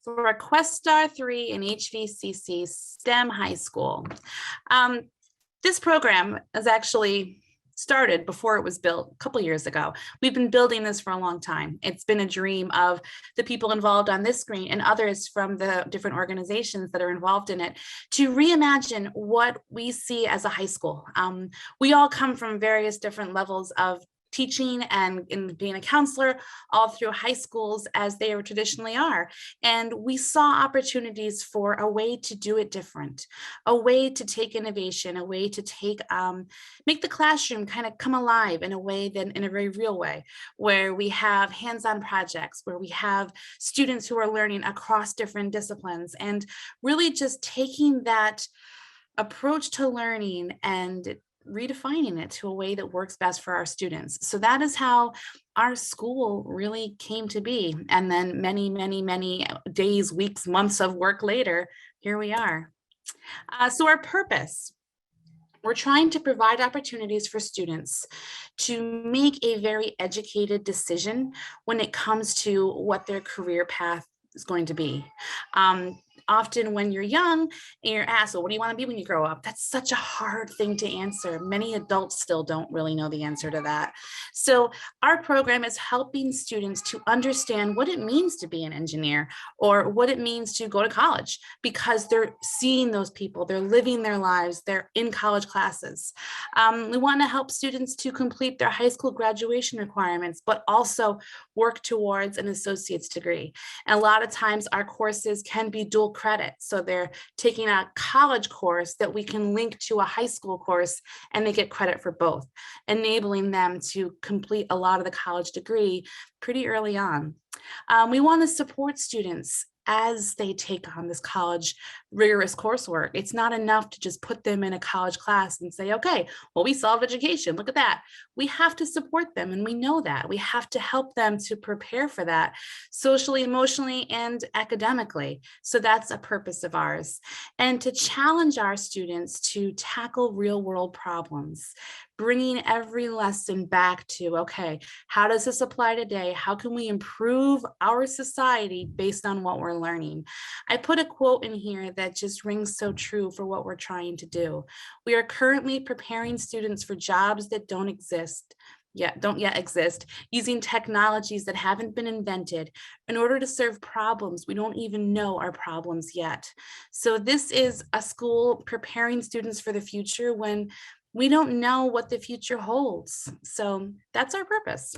for a Questar 3 and HVCC STEM high school. This program is actually started before it was built a couple years ago. We've been building this for a long time. It's been a dream of the people involved on this screen and others from the different organizations that are involved in it to reimagine what we see as a high school. We all come from various different levels of teaching and in being a counselor all through high schools as they traditionally are. And we saw opportunities for a way to do it different, a way to take innovation, a way to take, make the classroom kind of come alive in a way that in a very real way, where we have hands-on projects, where we have students who are learning across different disciplines and really just taking that approach to learning and redefining it to a way that works best for our students. So that is how our school really came to be. And then many days, weeks, months of work later, here we are. So our purpose, we're trying to provide opportunities for students to make a very educated decision when it comes to what their career path is going to be. Often when you're young and you're asked, well, what do you want to be when you grow up? That's such a hard thing to answer. Many adults still don't really know the answer to that. So our program is helping students to understand what it means to be an engineer or what it means to go to college, because they're seeing those people, they're living their lives, they're in college classes. We want to help students to complete their high school graduation requirements, but also work towards an associate's degree. And a lot of times our courses can be dual credit. So they're taking a college course that we can link to a high school course and they get credit for both, enabling them to complete a lot of the college degree pretty early on. We want to support students as they take on this college rigorous coursework. It's not enough to just put them in a college class and say, okay, well, we solved education, look at that. We have to support them, and we know that. We have to help them to prepare for that socially, emotionally, and academically. So that's a purpose of ours. And to challenge our students to tackle real world problems, bringing every lesson back to, okay, how does this apply today? How can we improve our society based on what we're learning? I put a quote in here that just rings so true for what we're trying to do. We are currently preparing students for jobs that don't yet exist, using technologies that haven't been invented in order to serve problems we don't even know are problems yet. So this is a school preparing students for the future when we don't know what the future holds. So that's our purpose.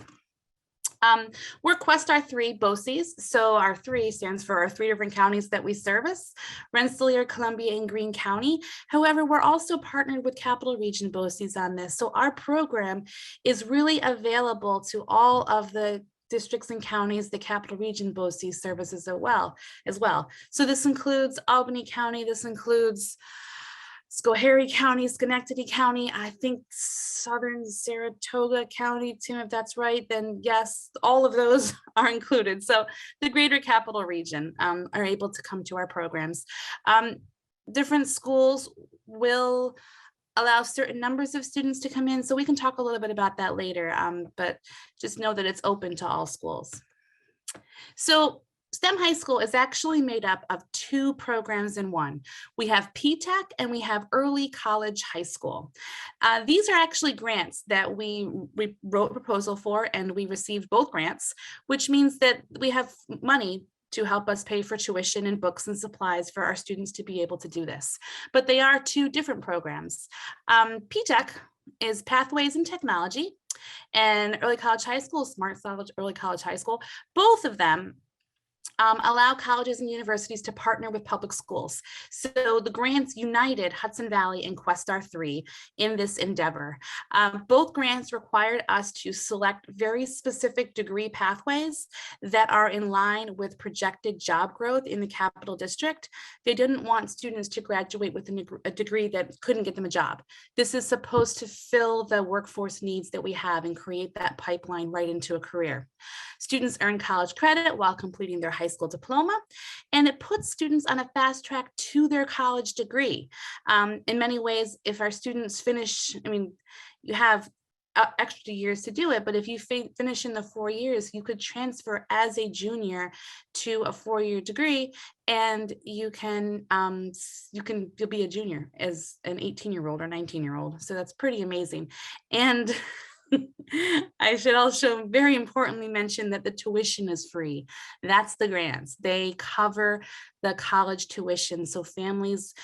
We're Questar 3 BOCES. So our 3 stands for our 3 different counties that we service: Rensselaer, Columbia, and Greene County. However, we're also partnered with Capital Region BOCES on this. So our program is really available to all of the districts and counties the Capital Region BOCES services as well. So this includes Albany County, this includes Schoharie County, Schenectady County, I think Southern Saratoga County, Tim, if that's right, then yes, all of those are included. So the greater Capital Region are able to come to our programs. Different schools will allow certain numbers of students to come in, so we can talk a little bit about that later, but just know that it's open to all schools. So STEM High School is actually made up of 2 programs in one. We have PTech and we have Early College High School. These are actually grants that we wrote a proposal for, and we received both grants, which means that we have money to help us pay for tuition and books and supplies for our students to be able to do this. But they are 2 different programs. PTech is Pathways in Technology, and Early College High School, Smart College Early College High School. Both of them allow colleges and universities to partner with public schools. So the grants united Hudson Valley and Questar 3 in this endeavor. Both grants required us to select very specific degree pathways that are in line with projected job growth in the Capital District. They didn't want students to graduate with a degree that couldn't get them a job. This is supposed to fill the workforce needs that we have and create that pipeline right into a career. Students earn college credit while completing their high school diploma, and it puts students on a fast track to their college degree. In many ways, if our students finish, you have extra years to do it. But if you finish in the 4 years, you could transfer as a junior to a 4-year degree, and you'll be a junior as an 18-year-old or 19-year-old. So that's pretty amazing. And I should also very importantly mention that the tuition is free. That's the grants. They cover the college tuition. So families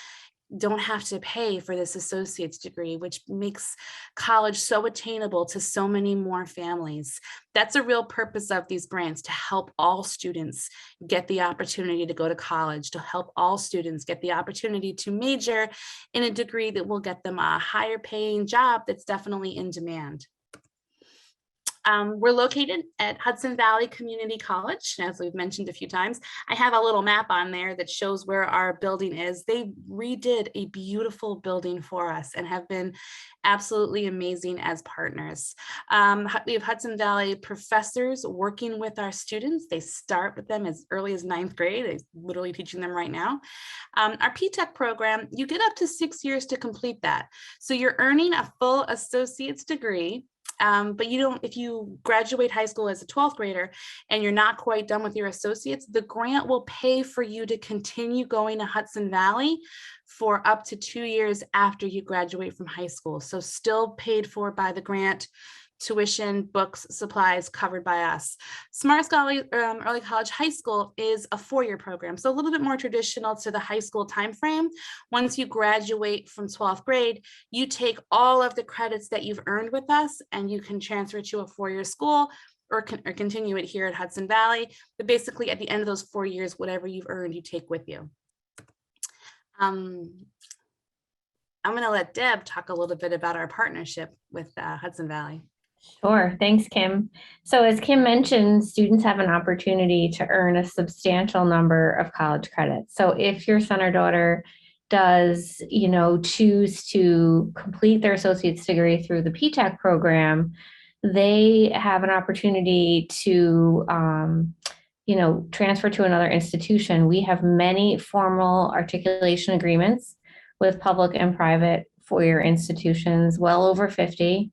don't have to pay for this associate's degree, which makes college so attainable to so many more families. That's a real purpose of these grants, to help all students get the opportunity to go to college, to help all students get the opportunity to major in a degree that will get them a higher paying job that's definitely in demand. We're located at Hudson Valley Community College, as we've mentioned a few times. I have a little map on there that shows where our building is. They redid a beautiful building for us and have been absolutely amazing as partners. We have Hudson Valley professors working with our students. They start with them as early as 9th grade. They're literally teaching them right now. Our P-TECH program, you get up to 6 years to complete that. So you're earning a full associate's degree. But you don't, if you graduate high school as a 12th grader and you're not quite done with your associates, the grant will pay for you to continue going to Hudson Valley for up to 2 years after you graduate from high school. So still paid for by the grant, tuition, books, supplies covered by us. Smart Scholarly Early College High School is a 4-year program, so a little bit more traditional to the high school timeframe. Once you graduate from 12th grade, you take all of the credits that you've earned with us and you can transfer to a 4-year school or continue it here at Hudson Valley. But basically at the end of those 4 years, whatever you've earned, you take with you. I'm going to let Deb talk a little bit about our partnership with Hudson Valley. Sure. Thanks, Kim. So as Kim mentioned, students have an opportunity to earn a substantial number of college credits. So if your son or daughter does, choose to complete their associate's degree through the P-TECH program, they have an opportunity to, transfer to another institution. We have many formal articulation agreements with public and private 4-year institutions, well over 50.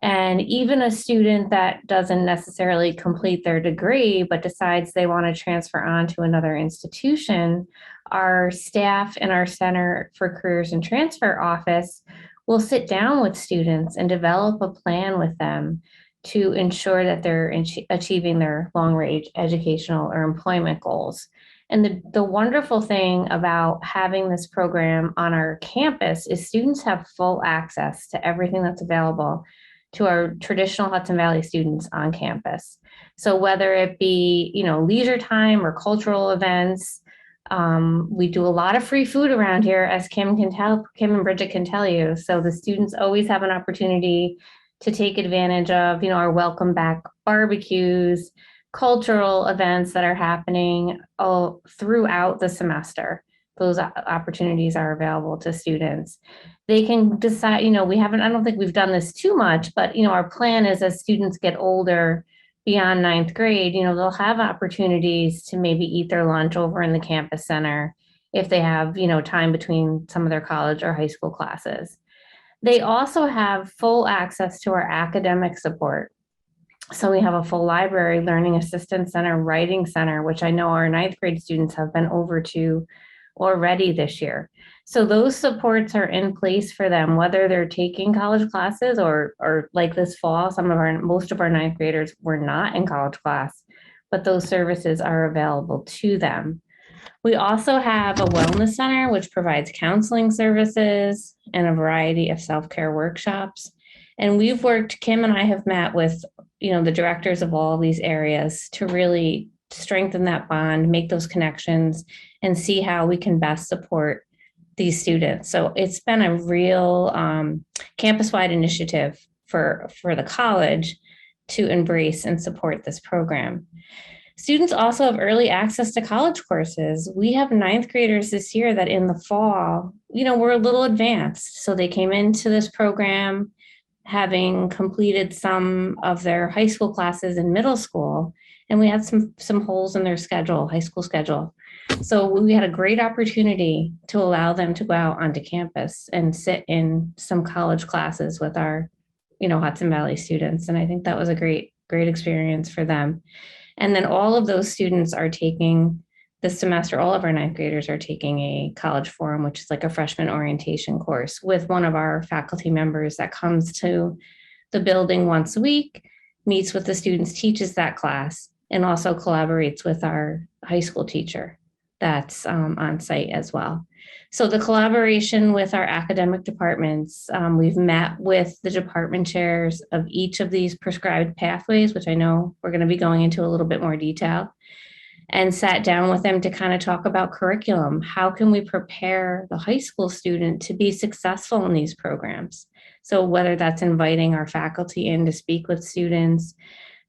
And even a student that doesn't necessarily complete their degree, but decides they want to transfer on to another institution, our staff in our Center for Careers and Transfer office will sit down with students and develop a plan with them to ensure that they're achieving their long-range educational or employment goals. And the wonderful thing about having this program on our campus is students have full access to everything that's available to our traditional Hudson Valley students on campus. So whether it be, leisure time or cultural events, we do a lot of free food around here, as Kim and Bridget can tell you. So the students always have an opportunity to take advantage of, our welcome back barbecues, cultural events that are happening all throughout the semester. Those opportunities are available to students. They can decide, I don't think we've done this too much, but, our plan is as students get older beyond 9th grade, they'll have opportunities to maybe eat their lunch over in the campus center if they have, time between some of their college or high school classes. They also have full access to our academic support. So we have a full library, learning assistance center, writing center, which I know our 9th grade students have been over to already this year. So those supports are in place for them, whether they're taking college classes or like this fall, most of our 9th graders were not in college class, but those services are available to them. We also have a wellness center, which provides counseling services and a variety of self-care workshops. And Kim and I have met with, the directors of all these areas to really strengthen that bond, make those connections, and see how we can best support these students. So it's been a real campus-wide initiative for the college to embrace and support this program. Students also have early access to college courses. We have 9th graders this year that in the fall, were a little advanced. So they came into this program having completed some of their high school classes in middle school, and we had some holes in their high school schedule. So we had a great opportunity to allow them to go out onto campus and sit in some college classes with our Hudson Valley students. And I think that was a great experience for them. And then all of those students are taking this semester, all of our ninth graders are taking a college forum, which is like a freshman orientation course with one of our faculty members that comes to the building once a week, meets with the students, teaches that class, and also collaborates with our high school teacher that's on site as well. So the collaboration with our academic departments, we've met with the department chairs of each of these prescribed pathways, which I know we're going to be going into a little bit more detail, and sat down with them to kind of talk about curriculum. How can we prepare the high school student to be successful in these programs? So whether that's inviting our faculty in to speak with students,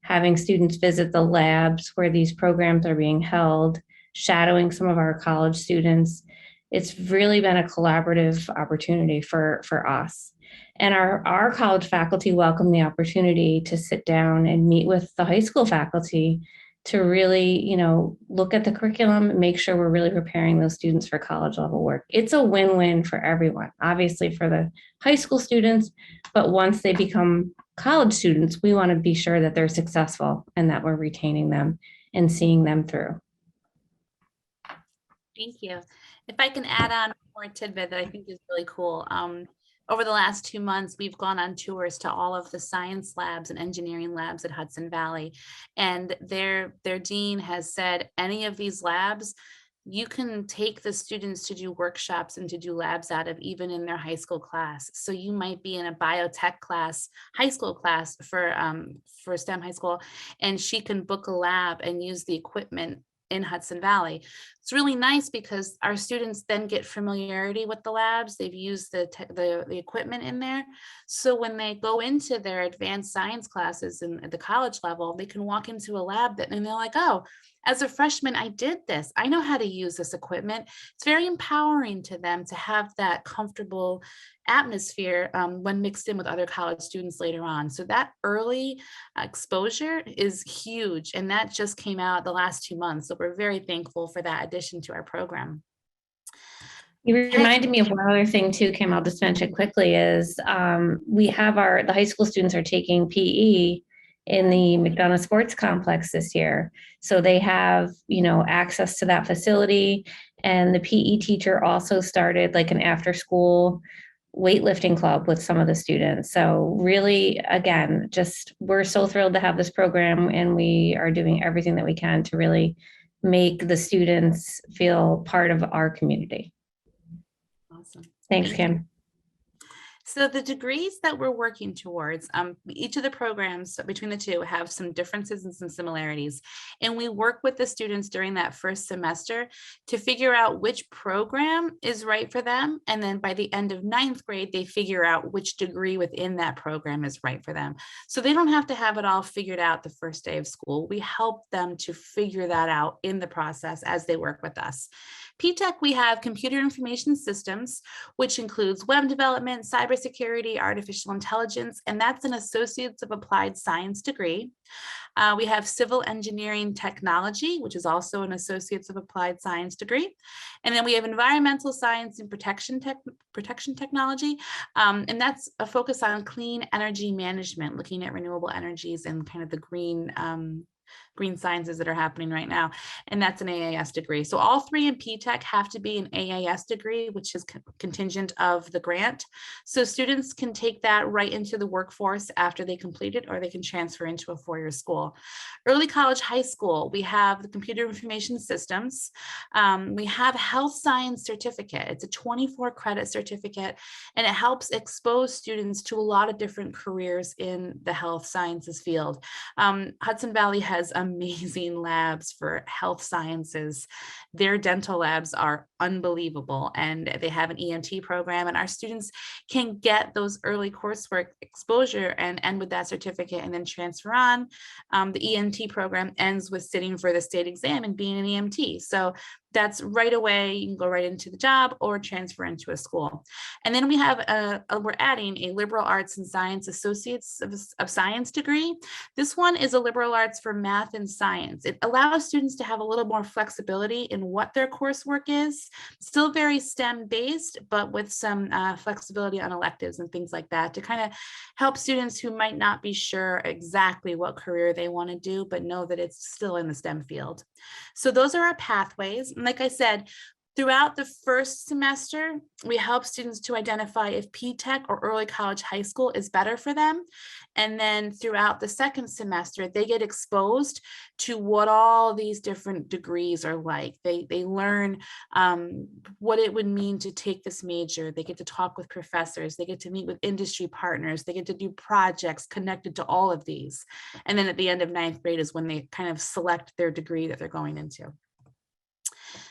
having students visit the labs where these programs are being held, shadowing some of our college students, it's really been a collaborative opportunity for us. And our college faculty welcome the opportunity to sit down and meet with the high school faculty to really, look at the curriculum and make sure we're really preparing those students for college level work. It's a win-win for everyone, obviously for the high school students, but once they become college students, we want to be sure that they're successful and that we're retaining them and seeing them through. Thank you. If I can add on one more tidbit that I think is really cool. Over the last 2 months, we've gone on tours to all of the science labs and engineering labs at Hudson Valley. And their dean has said, any of these labs, you can take the students to do workshops and to do labs out of, even in their high school class. So you might be in a biotech class, high school class for STEM high school, and she can book a lab and use the equipment in Hudson Valley. It's really nice because our students then get familiarity with the labs. They've used the equipment in there. So when they go into their advanced science classes at the college level, they can walk into a lab and they're like, oh, as a freshman, I did this. I know how to use this equipment. It's very empowering to them to have that comfortable atmosphere when mixed in with other college students later on. So that early exposure is huge. And that just came out the last 2 months. So we're very thankful for that addition to our program. You reminded me of one other thing too, Kim, I'll just mention quickly is we have the high school students are taking PE in the McDonough Sports Complex this year. So they have, access to that facility. And the PE teacher also started like an after school weightlifting club with some of the students. So really, again, we're so thrilled to have this program, and we are doing everything that we can to really make the students feel part of our community. Awesome. Thanks, Kim. So the degrees that we're working towards, each of the programs between the two have some differences and some similarities. And we work with the students during that first semester to figure out which program is right for them. And then by the end of 9th grade, they figure out which degree within that program is right for them. So they don't have to have it all figured out the first day of school. We help them to figure that out in the process as they work with us. P-Tech, we have computer information systems, which includes web development, cybersecurity, artificial intelligence, and that's an Associates of Applied Science degree. We have civil engineering technology, which is also an Associates of Applied Science degree. And then we have environmental science and protection technology. And that's a focus on clean energy management, looking at renewable energies and kind of the green sciences that are happening right now. And that's an AAS degree. So all three in P-Tech have to be an AAS degree, which is contingent of the grant. So students can take that right into the workforce after they complete it, or they can transfer into a four-year school. Early college, high school, we have the computer information systems. We have health science certificate. It's a 24 credit certificate, and it helps expose students to a lot of different careers in the health sciences field. Hudson Valley has amazing labs for health sciences. Their dental labs are unbelievable, and they have an EMT program, and our students can get those early coursework exposure and end with that certificate and then transfer on. The EMT program ends with sitting for the state exam and being an EMT. So that's right away, you can go right into the job or transfer into a school. And then we have, we're adding a liberal arts and science associates of science degree. This one is a liberal arts for math math and science. It allows students to have a little more flexibility in what their coursework is, still very STEM based, but with some flexibility on electives and things like that to kind of help students who might not be sure exactly what career they want to do, but know that it's still in the STEM field. So those are our pathways. And like I said, throughout the first semester, we help students to identify if P-TECH or early college high school is better for them. And then throughout the second semester, they get exposed to what all these different degrees are like. They learn what it would mean to take this major. They get to talk with professors. They get to meet with industry partners. They get to do projects connected to all of these. And then at the end of ninth grade is when they kind of select their degree that they're going into.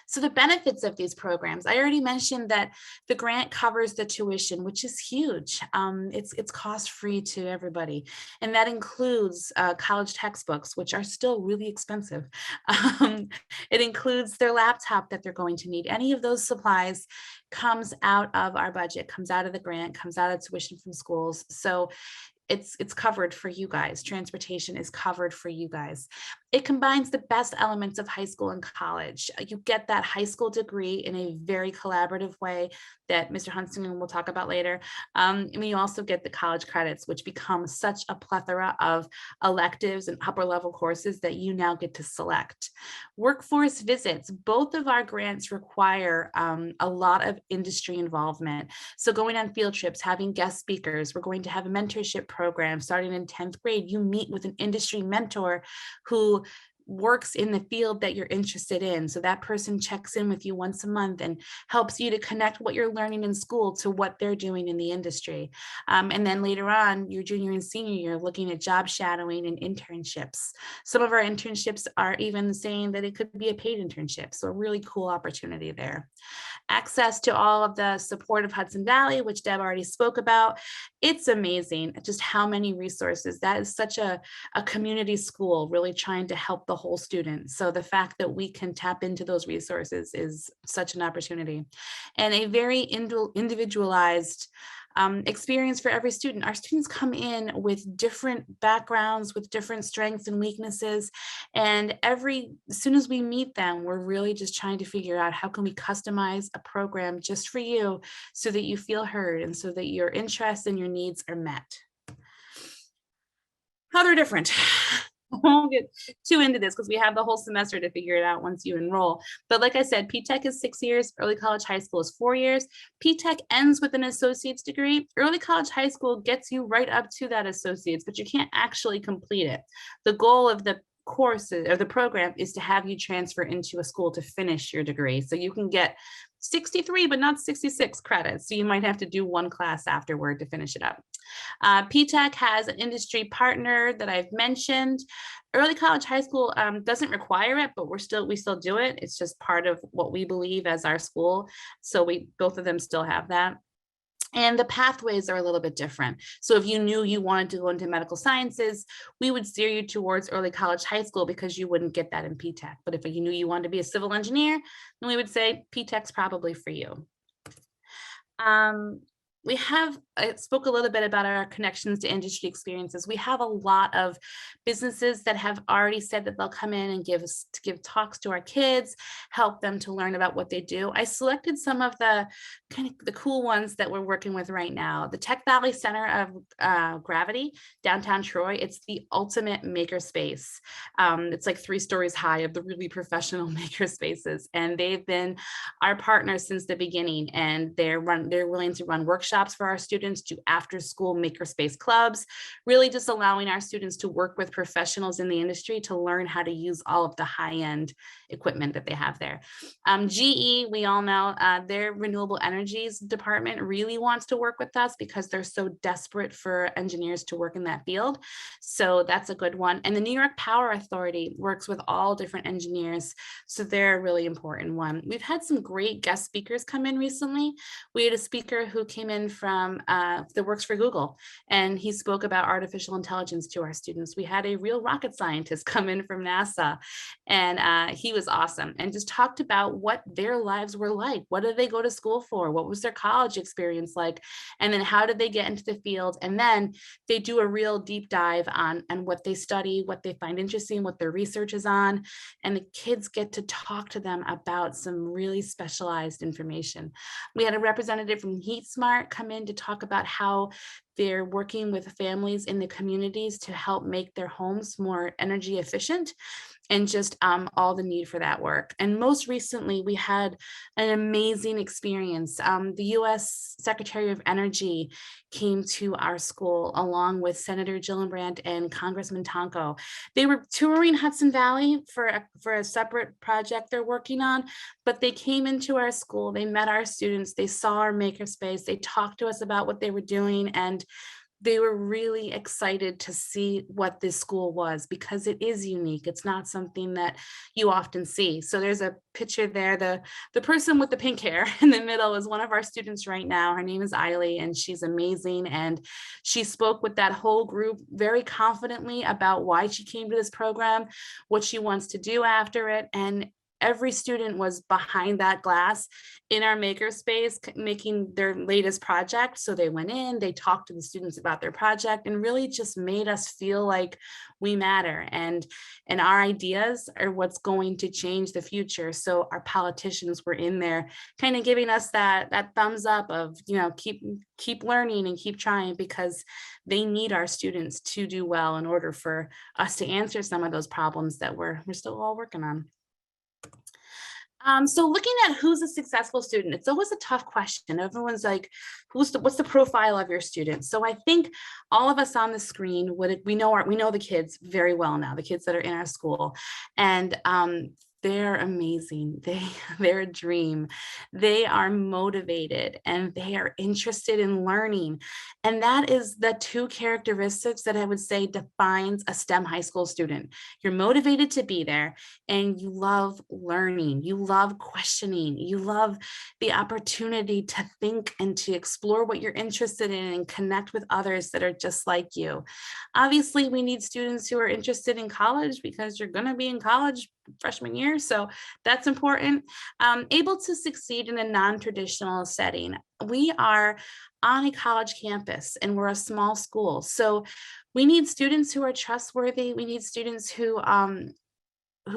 So the benefits of these programs, I already mentioned that the grant covers the tuition, which is huge. It's cost-free to everybody. And that includes college textbooks, which are still really expensive. It includes their laptop that they're going to need. Any of those supplies comes out of our budget, comes out of the grant, comes out of tuition from schools. So it's covered for you guys. Transportation is covered for you guys. It combines the best elements of high school and college. You get that high school degree in a very collaborative way that Mr. Huntsman will talk about later. And you also get the college credits, which become such a plethora of electives and upper level courses that you now get to select. Workforce visits, both of our grants require a lot of industry involvement. So going on field trips, having guest speakers, we're going to have a mentorship program starting in 10th grade. You meet with an industry mentor who works in the field that you're interested in. So that person checks in with you once a month and helps you to connect what you're learning in school to what they're doing in the industry. And then later on, your junior and senior year, looking at job shadowing and internships. Some of our internships are even saying that it could be a paid internship. So a really cool opportunity there. Access to all of the support of Hudson Valley, which Deb already spoke about. It's amazing just how many resources. That is such a community school really trying to help the whole student. So the fact that we can tap into those resources is such an opportunity, and a very individualized experience for every student. Our students come in with different backgrounds, with different strengths and weaknesses. And as soon as we meet them, we're really just trying to figure out how can we customize a program just for you so that you feel heard and so that your interests and your needs are met. How they're different. I won't get too into this because we have the whole semester to figure it out once you enroll. But like I said, P-TECH is 6 years, early college high school is 4 years. P-TECH ends with an associate's degree. Early college high school gets you right up to that associate's, but you can't actually complete it. The goal of the courses or the program is to have you transfer into a school to finish your degree. So you can get 63, but not 66 credits. So you might have to do one class afterward to finish it up. P-TECH has an industry partner that I've mentioned. Early college high school doesn't require it, but we still do it. It's just part of what we believe as our school. So both of them still have that. And the pathways are a little bit different. So if you knew you wanted to go into medical sciences, we would steer you towards early college high school because you wouldn't get that in P-TECH. But if you knew you wanted to be a civil engineer, then we would say P-TECH's probably for you. I spoke a little bit about our connections to industry experiences. We have a lot of businesses that have already said that they'll come in and give talks to our kids, help them to learn about what they do. I selected some of the kind of the cool ones that we're working with right now. The Tech Valley Center of Gravity, downtown Troy. It's the ultimate makerspace. It's like 3 stories high of the really professional makerspaces, and they've been our partners since the beginning. And they're willing to run workshops for our students, do after school makerspace clubs, really just allowing our students to work with professionals in the industry to learn how to use all of the high-end equipment that they have there. GE, we all know their renewable energies department really wants to work with us because they're so desperate for engineers to work in that field. So that's a good one. And the New York Power Authority works with all different engineers. So they're a really important one. We've had some great guest speakers come in recently. We had a speaker who came in in from that works for Google, and he spoke about artificial intelligence to our students. We had a real rocket scientist come in from NASA, and he was awesome, and just talked about what their lives were like. What did they go to school for? What was their college experience like? And then how did they get into the field? And then they do a real deep dive on what they study, what they find interesting, what their research is on, and the kids get to talk to them about some really specialized information. We had a representative from Heat Smart come in to talk about how they're working with families in the communities to help make their homes more energy efficient, and just all the need for that work. And most recently, we had an amazing experience. The US Secretary of Energy came to our school along with Senator Gillibrand and Congressman Tonko. They were touring Hudson Valley for a separate project they're working on, but they came into our school, they met our students, they saw our makerspace, they talked to us about what they were doing, and they were really excited to see what this school was, because it is unique. It's not something that you often see. So there's a picture there. The person with the pink hair in the middle is one of our students right now. Her name is Eiley, and she's amazing. And she spoke with that whole group very confidently about why she came to this program, what she wants to do after it. And every student was behind that glass in our makerspace making their latest project. So they went in, they talked to the students about their project, and really just made us feel like we matter, and our ideas are what's going to change the future. So our politicians were in there kind of giving us that thumbs up of, keep learning and keep trying, because they need our students to do well in order for us to answer some of those problems that we're still all working on. So looking at who's a successful student, it's always a tough question. Everyone's like, what's the profile of your student? So I think all of us on the screen, we know the kids very well now, the kids that are in our school, and they're amazing. They're a dream. They are motivated and they are interested in learning. And that is the two characteristics that I would say defines a STEM high school student. You're motivated to be there, and you love learning. You love questioning. You love the opportunity to think and to explore what you're interested in and connect with others that are just like you. Obviously, we need students who are interested in college, because you're going to be in college freshman year. So that's important. Able to succeed in a non-traditional setting. We are on a college campus and we're a small school. So we need students who are trustworthy. We need students who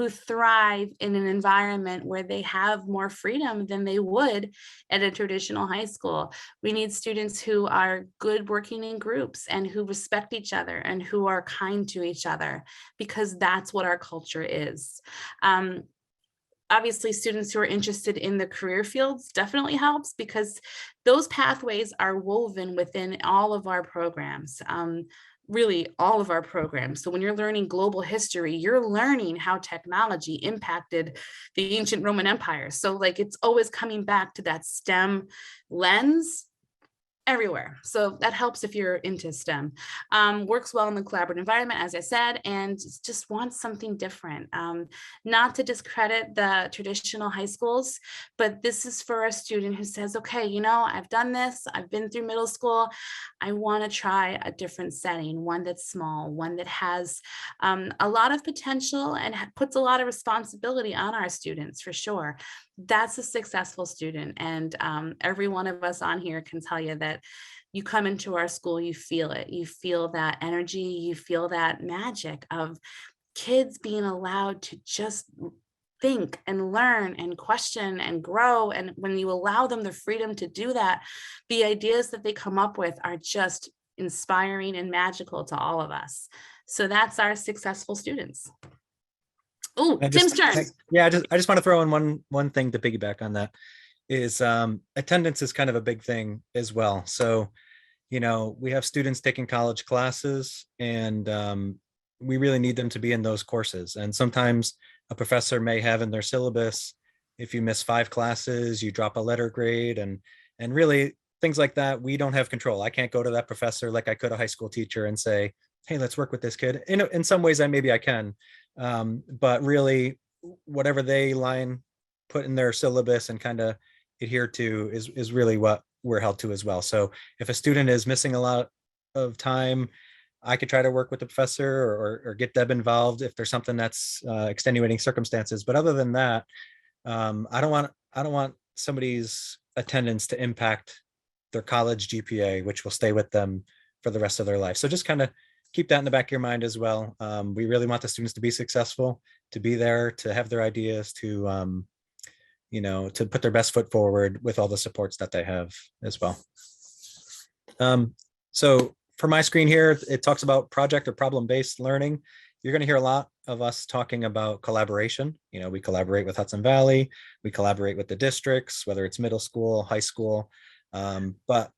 thrive in an environment where they have more freedom than they would at a traditional high school. We need students who are good working in groups and who respect each other and who are kind to each other, because that's what our culture is. Obviously, students who are interested in the career fields definitely helps, because those pathways are woven within all of our programs. Really all of our programs. So when you're learning global history, you're learning how technology impacted the ancient Roman Empire. So like it's always coming back to that STEM lens everywhere. So that helps if you're into STEM. Works well in the collaborative environment, as I said, and just wants something different. Not to discredit the traditional high schools, but this is for a student who says, okay, I've done this, I've been through middle school, I want to try a different setting, one that's small, one that has a lot of potential and puts a lot of responsibility on our students, for sure. That's a successful student. And every one of us on here can tell you that you come into our school, you feel it. You feel that energy, you feel that magic of kids being allowed to just think and learn and question and grow. And when you allow them the freedom to do that, the ideas that they come up with are just inspiring and magical to all of us. So that's our successful students. Oh, Tim's turn. Yeah, I just want to throw in one thing to piggyback on that is attendance is kind of a big thing as well. So, we have students taking college classes, and we really need them to be in those courses. And sometimes a professor may have in their syllabus, if you miss 5 classes, you drop a letter grade, and really things like that. We don't have control. I can't go to that professor like I could a high school teacher and say, hey, let's work with this kid. In some ways, maybe I can. But really, whatever they put in their syllabus and kind of adhere to is really what we're held to as well. So if a student is missing a lot of time, I could try to work with the professor or get Deb involved if there's something that's extenuating circumstances. But other than that, I don't want somebody's attendance to impact their college GPA, which will stay with them for the rest of their life. So just kind of keep that in the back of your mind as well. We really want the students to be successful, to be there, to have their ideas, to to put their best foot forward with all the supports that they have as well. So for my screen here, it talks about project or problem-based learning. You're going to hear a lot of us talking about collaboration. We collaborate with Hudson Valley, we collaborate with the districts, whether it's middle school, high school, but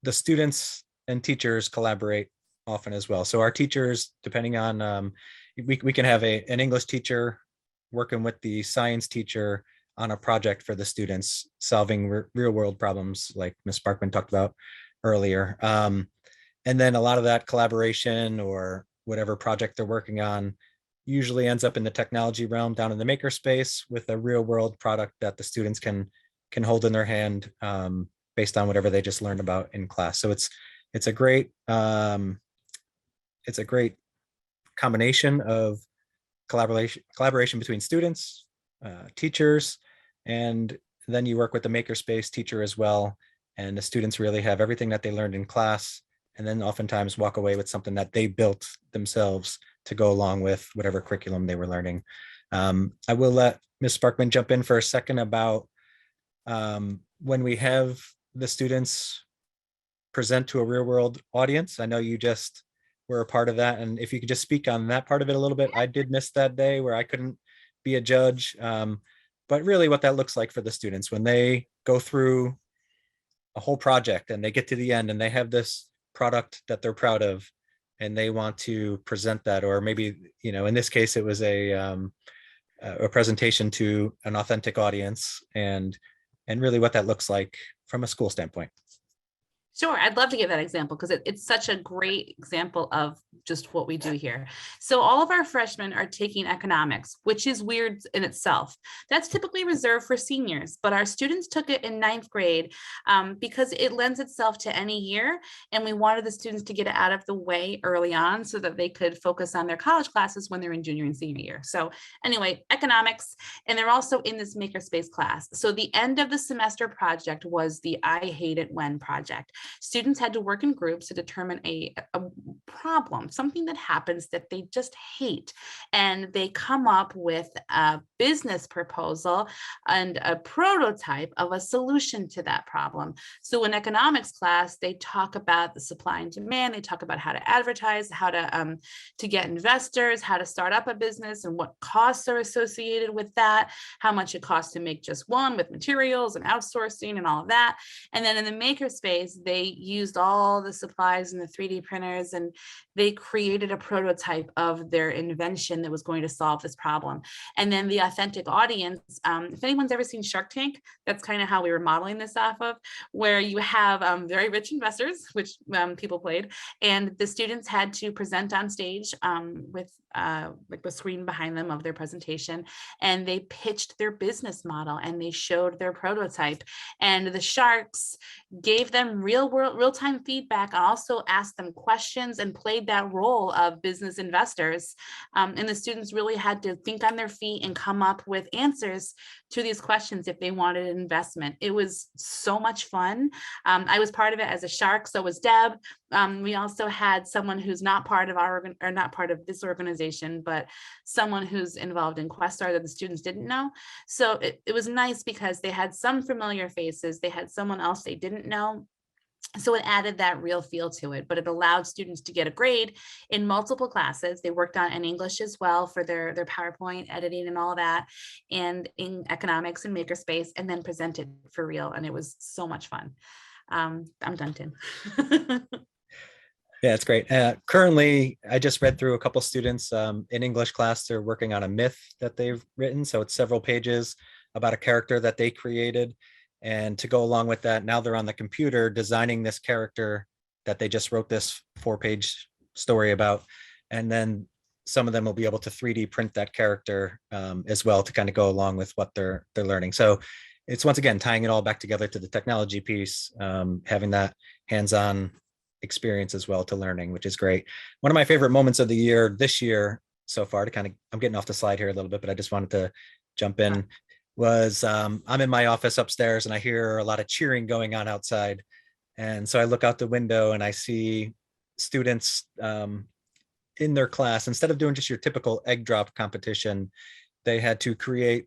the students and teachers collaborate often as well. So our teachers, depending on, we can have an English teacher working with the science teacher on a project for the students, solving real world problems like Ms. Sparkman talked about earlier. And then a lot of that collaboration or whatever project they're working on usually ends up in the technology realm down in the makerspace with a real world product that the students can hold in their hand based on whatever they just learned about in class. So it's a great combination of collaboration between students, teachers, and then you work with the makerspace teacher as well. And the students really have everything that they learned in class, and then oftentimes walk away with something that they built themselves to go along with whatever curriculum they were learning. I will let Ms. Sparkman jump in for a second about when we have the students present to a real world audience. I know you just were a part of that. And if you could just speak on that part of it a little bit. I did miss that day where I couldn't be a judge. But really what that looks like for the students when they go through a whole project and they get to the end and they have this product that they're proud of and they want to present that, or maybe, in this case, it was a presentation to an authentic audience and really what that looks like from a school standpoint. Sure, I'd love to give that example because it's such a great example of just what we do here. So all of our freshmen are taking economics, which is weird in itself. That's typically reserved for seniors, but our students took it in ninth grade because it lends itself to any year. And we wanted the students to get it out of the way early on so that they could focus on their college classes when they're in junior and senior year. So anyway, economics, and they're also in this makerspace class. So the end of the semester project was the I Hate It When project. Students had to work in groups to determine a problem, something that happens that they just hate. And they come up with a business proposal and a prototype of a solution to that problem. So in economics class, they talk about the supply and demand. They talk about how to advertise, how to get investors, how to start up a business and what costs are associated with that, how much it costs to make just one with materials and outsourcing and all of that. And then in the makerspace, they used all the supplies and the 3D printers, and they created a prototype of their invention that was going to solve this problem. And then the authentic audience, if anyone's ever seen Shark Tank, that's kind of how we were modeling this off of, where you have very rich investors, which people played, and the students had to present on stage with like the screen behind them of their presentation, and they pitched their business model and they showed their prototype, and the sharks gave them real-time feedback and also asked them questions and played that role of business investors. And the students really had to think on their feet and come up with answers to these questions if they wanted an investment. It was so much fun. I was part of it as a shark, so was Deb. We also had someone who's not part of not part of this organization, but someone who's involved in Questar that the students didn't know. So it was nice because they had some familiar faces. They had someone else they didn't know. So it added that real feel to it, but it allowed students to get a grade in multiple classes. They worked on in English as well for their PowerPoint editing and all of that, and in economics and makerspace, and then presented for real. And it was so much fun. I'm done, Tim. Yeah, it's great. Currently, I just read through a couple students in English class. They're working on a myth that they've written. So it's several pages about a character that they created. And to go along with that, now they're on the computer designing this character that they just wrote this 4-page story about. And then some of them will be able to 3D print that character as well to kind of go along with what they're learning. So it's once again tying it all back together to the technology piece, having that hands-on experience as well to learning, which is great. One of my favorite moments of the year this year so far, to kind of, I'm getting off the slide here a little bit, but I just wanted to jump in, was I'm in my office upstairs and I hear a lot of cheering going on outside. And so I look out the window and I see students in their class, instead of doing just your typical egg drop competition, they had to create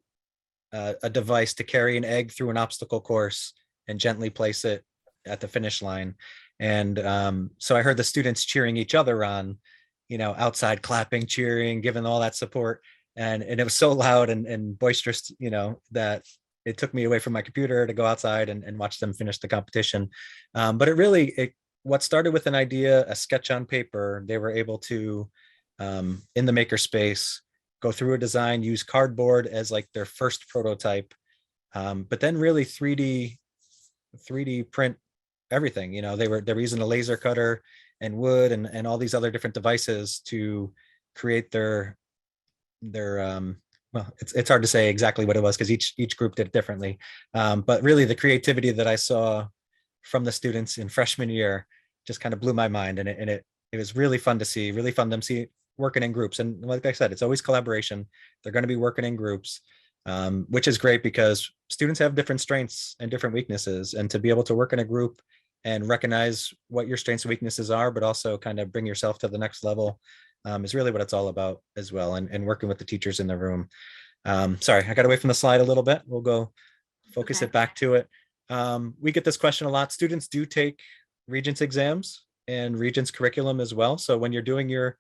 a device to carry an egg through an obstacle course and gently place it at the finish line. And so I heard the students cheering each other on, outside, clapping, cheering, giving all that support. And it was so loud and boisterous, that it took me away from my computer to go outside and watch them finish the competition. But what started with an idea, a sketch on paper, they were able to, in the makerspace, go through a design, use cardboard as like their first prototype, but then really 3D print everything. They were using a laser cutter and wood and all these other different devices to create their well, it's hard to say exactly what it was because each group did it differently. But really the creativity that I saw from the students in freshman year just kind of blew my mind, and it was really fun to see, really fun to see working in groups. And like I said, it's always collaboration. They're going to be working in groups, which is great because students have different strengths and different weaknesses, and to be able to work in a group and recognize what your strengths and weaknesses are, but also kind of bring yourself to the next level is really what it's all about as well. And working with the teachers in the room. Sorry, I got away from the slide a little bit. We'll go focus it back to it. We get this question a lot. Students do take Regents exams and Regents curriculum as well. So when you're doing your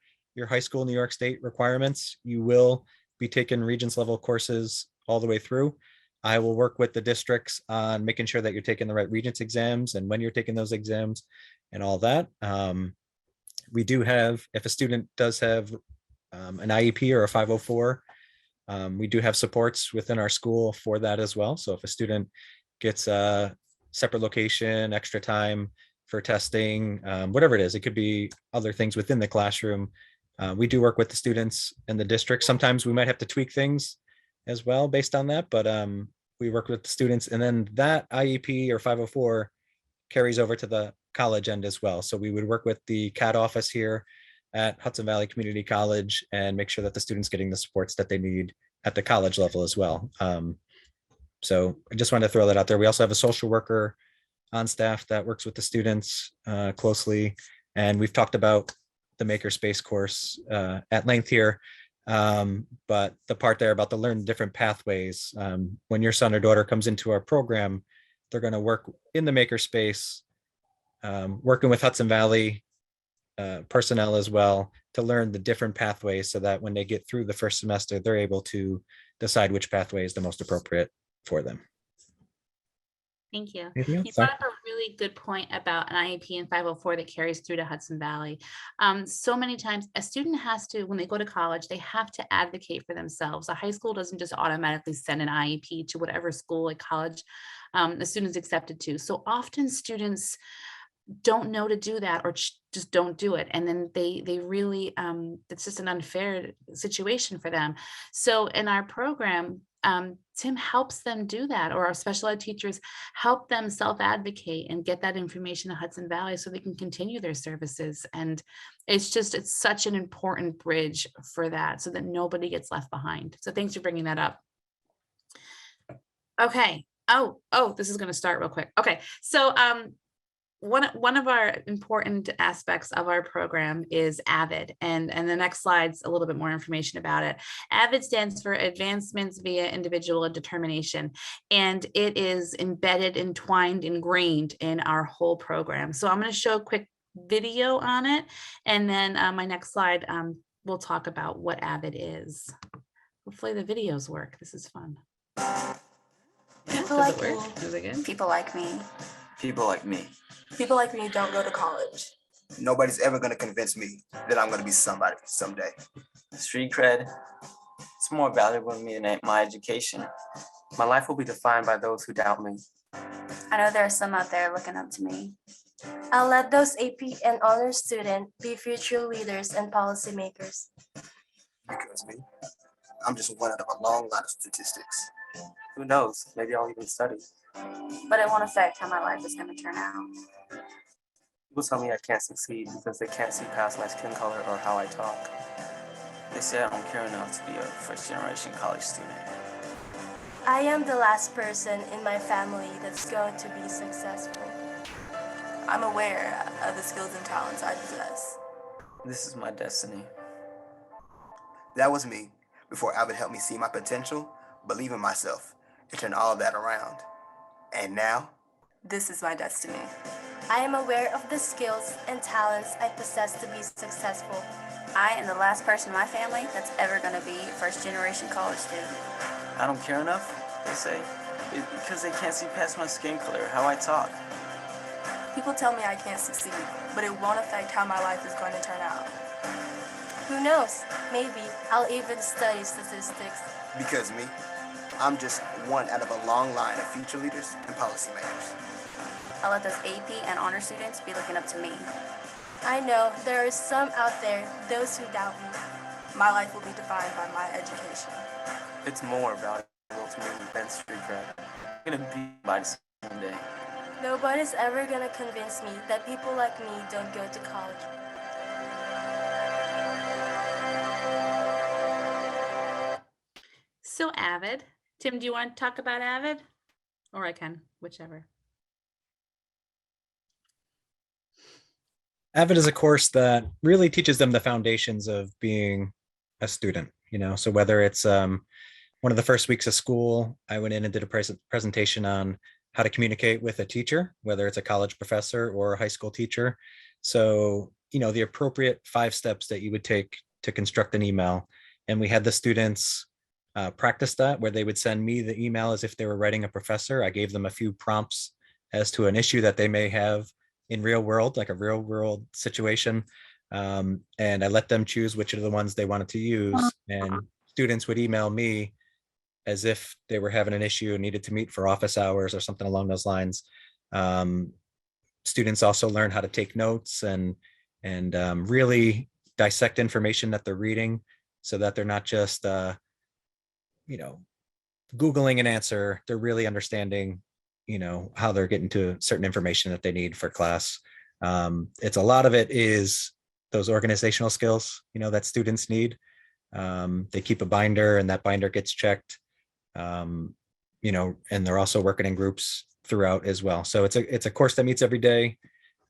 high school New York State requirements, you will be taking Regents level courses all the way through. I will work with the districts on making sure that you're taking the right Regents exams and when you're taking those exams and all that. We do have, if a student does have an IEP or a 504, we do have supports within our school for that as well. So if a student gets a separate location, extra time for testing, whatever it is, it could be other things within the classroom. We do work with the students and the district. Sometimes we might have to tweak things as well based on that, but we work with the students, and then that IEP or 504 carries over to the college end as well. So we would work with the CAD office here at Hudson Valley Community College and make sure that the students getting the supports that they need at the college level as well. So I just wanted to throw that out there. We also have a social worker on staff that works with the students closely. And we've talked about the Makerspace course at length here. But the part there about the learn different pathways, when your son or daughter comes into our program, they're going to work in the Makerspace, working with Hudson Valley personnel as well to learn the different pathways so that when they get through the first semester, they're able to decide which pathway is the most appropriate for them. Thank you. Anything else? You brought up a really good point about an IEP and 504 that carries through to Hudson Valley. So many times a student has to, when they go to college, they have to advocate for themselves. A high school doesn't just automatically send an IEP to whatever school, like college, the student's accepted to. So often students don't know to do that or just don't do it. And then they really, it's just an unfair situation for them. So in our program, Tim helps them do that, or our special ed teachers help them self-advocate and get that information to Hudson Valley so they can continue their services. And it's such an important bridge for that so that nobody gets left behind. So thanks for bringing that up. Okay. Oh, this is going to start real quick. Okay. So, one of our important aspects of our program is Avid, and the next slide's a little bit more information about it. Avid stands for Advancements via Individual Determination, and it is embedded, entwined, ingrained in our whole program. So I'm going to show a quick video on it, and then my next slide, we'll talk about what Avid is. Hopefully the videos work. This is fun. People like me. Is it good? People like me. People like me. People like me don't go to college. Nobody's ever going to convince me that I'm going to be somebody someday. Street cred, it's more valuable to me than my education. My life will be defined by those who doubt me. I know there are some out there looking up to me. I'll let those AP and honors students be future leaders and policymakers. Because me, I'm just one out of a long line of statistics. Who knows? Maybe I'll even study. But it won't affect how my life is going to turn out. People tell me I can't succeed because they can't see past my skin color or how I talk. They say I don't care enough to be a first-generation college student. I am the last person in my family that's going to be successful. I'm aware of the skills and talents I possess. This is my destiny. That was me before Avid helped me see my potential, believe in myself, and turn all of that around. And now, This is my destiny. I am aware of the skills and talents I possess to be successful. I am the last person in my family that's ever going to be a first-generation college student. I don't care enough, they say, because they can't see past my skin color or how I talk. People tell me I can't succeed, but it won't affect how my life is going to turn out. Who knows? Maybe I'll even study statistics. because me, I'm just one out of a long line of future leaders and policymakers. I'll let those AP and honor students be looking up to me. I know there are some out there, those who doubt me. My life will be defined by my education. It's more valuable to me than street cred. I'm gonna be by someday. Nobody's ever gonna convince me that people like me don't go to college. So Avid, Tim, do you want to talk about Avid? Or I can, whichever. Avid is a course that really teaches them the foundations of being a student, so whether it's one of the first weeks of school, I went in and did a presentation on how to communicate with a teacher, whether it's a college professor or a high school teacher. So, the appropriate 5 steps that you would take to construct an email. And we had the students practice that, where they would send me the email as if they were writing a professor. I gave them a few prompts as to an issue that they may have in real world, like a real world situation. And I let them choose which of the ones they wanted to use. And students would email me as if they were having an issue and needed to meet for office hours or something along those lines. Students also learn how to take notes and really dissect information that they're reading, so that they're not just Googling an answer. They're really understanding how they're getting to certain information that they need for class. It's a lot of it is those organizational skills, that students need. They keep a binder and that binder gets checked, and they're also working in groups throughout as well. So it's a course that meets every day,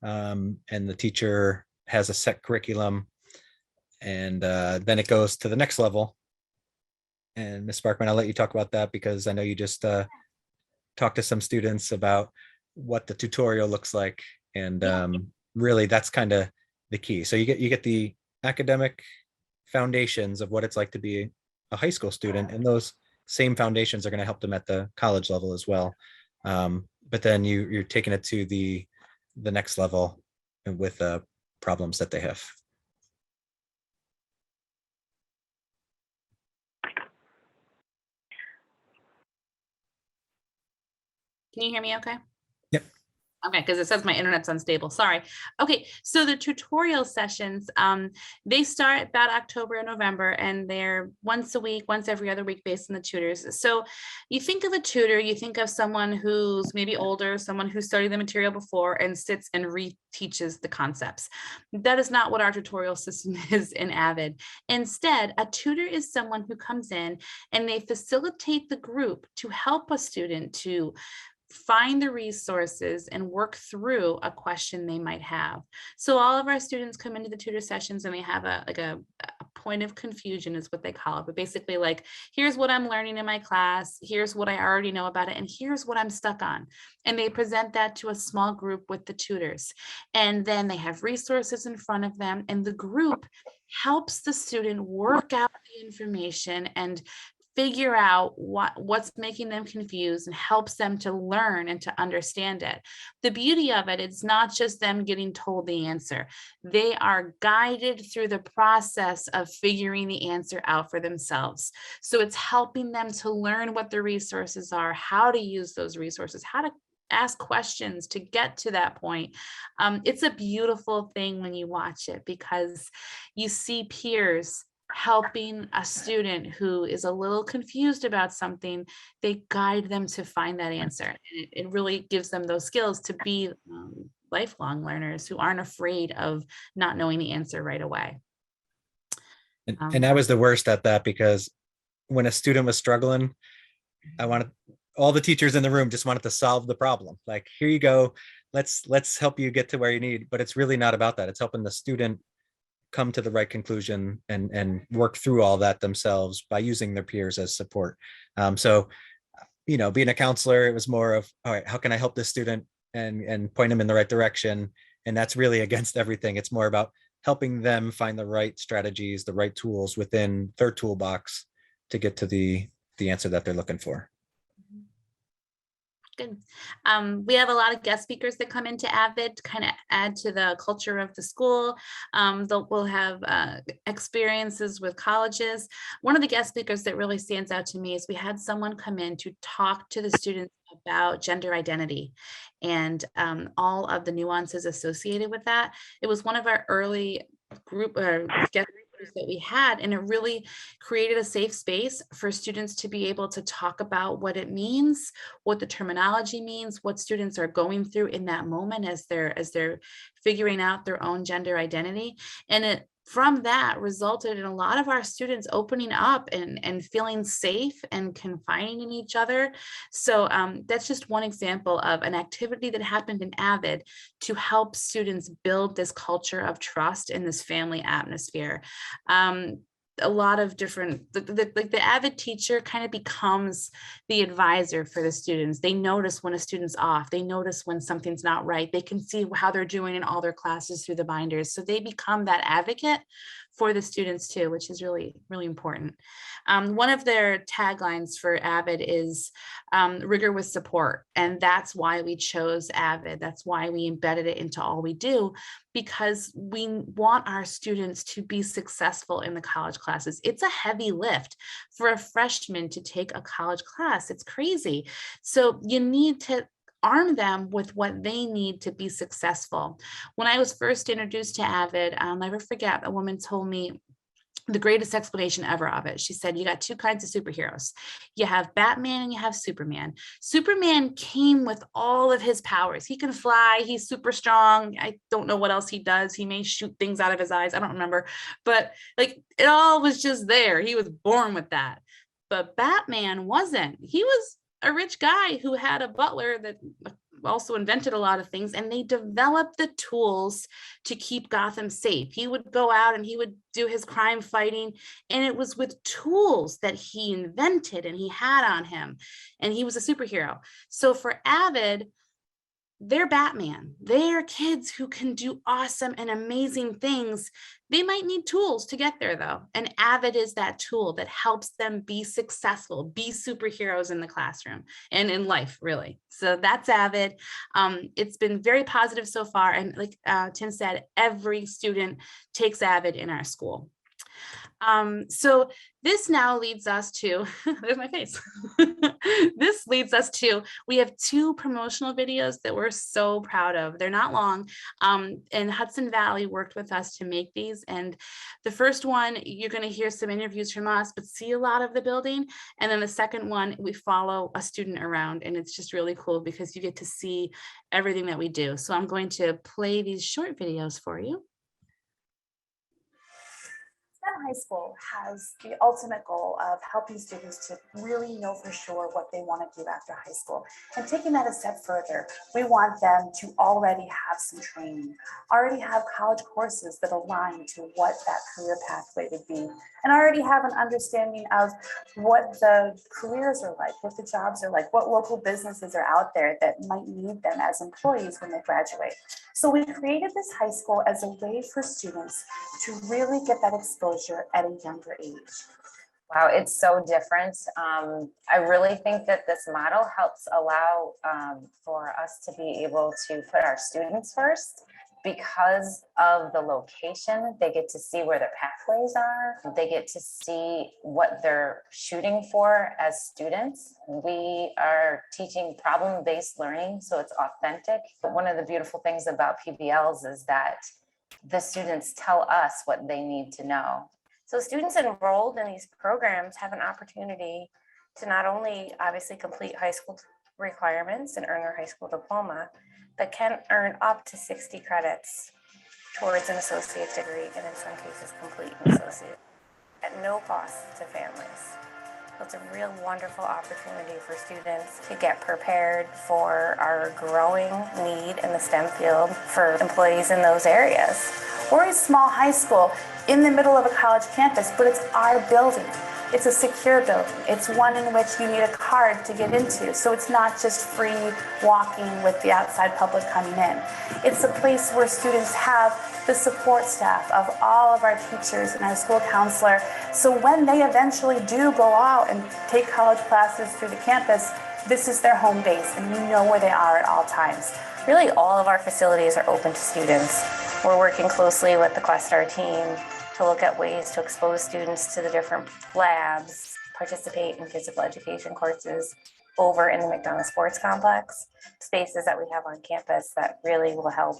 and the teacher has a set curriculum, and then it goes to the next level. And Ms. Sparkman, I'll let you talk about that, because I know you just talked to some students about what the tutorial looks like, and really that's kind of the key. So you get the academic foundations of what it's like to be a high school student, and those same foundations are going to help them at the college level as well. But then you're taking it to the next level with problems that they have. Can you hear me okay? Yep. Okay, because it says my internet's unstable. Sorry. Okay, so the tutorial sessions, they start about October and November, and they're once a week, once every other week based on the tutors. So you think of a tutor, you think of someone who's maybe older, someone who studied the material before and sits and reteaches the concepts. That is not what our tutorial system is in Avid. Instead, a tutor is someone who comes in and they facilitate the group to help a student to find the resources and work through a question they might have. So all of our students come into the tutor sessions and they have a point of confusion is what they call it. But basically, like, here's what I'm learning in my class, here's what I already know about it, and here's what I'm stuck on. And they present that to a small group with the tutors. And then they have resources in front of them, and the group helps the student work out the information and figure out what's making them confused and helps them to learn and to understand it. The beauty of it, it's not just them getting told the answer. They are guided through the process of figuring the answer out for themselves. So it's helping them to learn what the resources are, how to use those resources, how to ask questions to get to that point. It's a beautiful thing when you watch it, because you see peers helping a student who is a little confused about something, they guide them to find that answer. And it really gives them those skills to be lifelong learners who aren't afraid of not knowing the answer right away. And I was the worst at that, because when a student was struggling, I wanted all the teachers in the room just wanted to solve the problem. Like, here you go, let's help you get to where you need. But it's really not about that. It's helping the student come to the right conclusion and work through all that themselves by using their peers as support. So, being a counselor, it was more of, all right, how can I help this student and point them in the right direction? And that's really against everything. It's more about helping them find the right strategies, the right tools within their toolbox to get to the answer that they're looking for. Good. We have a lot of guest speakers that come into Avid to kind of add to the culture of the school. We'll have experiences with colleges. One of the guest speakers that really stands out to me is we had someone come in to talk to the students about gender identity and all of the nuances associated with that. It was one of our early group guest that we had, and it really created a safe space for students to be able to talk about what it means, what the terminology means, what students are going through in that moment as they're figuring out their own gender identity. And it from that resulted in a lot of our students opening up and feeling safe and confiding in each other. So that's just one example of an activity that happened in Avid to help students build this culture of trust in this family atmosphere. A lot of different, like the Avid teacher kind of becomes the advisor for the students. They notice when a student's off, they notice when something's not right. They can see how they're doing in all their classes through the binders. So they become that advocate for the students too, which is really, really important. One of their taglines for Avid is rigor with support. And that's why we chose Avid. That's why we embedded it into all we do, because we want our students to be successful in the college classes. It's a heavy lift for a freshman to take a college class. It's crazy. So you need to arm them with what they need to be successful. When I was first introduced to Avid, I'll never forget, a woman told me the greatest explanation ever of it. She said, you got two kinds of superheroes. You have Batman and you have Superman. Superman came with all of his powers. He can fly. He's super strong. I don't know what else he does. He may shoot things out of his eyes. I don't remember, but like it all was just there. He was born with that. But Batman wasn't. He was a rich guy who had a butler that also invented a lot of things, and they developed the tools to keep Gotham safe. He would go out and he would do his crime fighting, and it was with tools that he invented and he had on him, and he was a superhero. So for Avid, they're Batman. They're kids who can do awesome and amazing things. They might need tools to get there though. And Avid is that tool that helps them be successful, be superheroes in the classroom and in life, really. So that's Avid. It's been very positive so far. And like Tim said, every student takes Avid in our school. So this now leads us to, there's my face. This leads us to, we have two promotional videos that we're so proud of. They're not long. And Hudson Valley worked with us to make these. And the first one, you're going to hear some interviews from us, but see a lot of the building. And then the second one, we follow a student around, and it's just really cool because you get to see everything that we do. So I'm going to play these short videos for you. High School has the ultimate goal of helping students to really know for sure what they want to do after high school. And taking that a step further, we want them to already have some training, already have college courses that align to what that career pathway would be, and already have an understanding of what the careers are like, what the jobs are like, what local businesses are out there that might need them as employees when they graduate. So we created this high school as a way for students to really get that exposure at a younger age. Wow, it's so different. I really think that this model helps allow for us to be able to put our students first. Because of the location, they get to see where their pathways are. They get to see what they're shooting for as students. We are teaching problem-based learning, so it's authentic. But one of the beautiful things about PBLs is that the students tell us what they need to know. So students enrolled in these programs have an opportunity to not only obviously complete high school requirements and earn their high school diploma, but can earn up to 60 credits towards an associate degree, and in some cases complete an associate at no cost to families. So it's a real wonderful opportunity for students to get prepared for our growing need in the STEM field for employees in those areas. We're a small high school in the middle of a college campus, but it's our building. It's a secure building. It's one in which you need a card to get into. So it's not just free walking with the outside public coming in. It's a place where students have the support staff of all of our teachers and our school counselor. So when they eventually do go out and take college classes through the campus, this is their home base and we know where they are at all times. Really, all of our facilities are open to students. We're working closely with the Questar team to look at ways to expose students to the different labs, participate in physical education courses over in the McDonough Sports Complex, spaces that we have on campus that really will help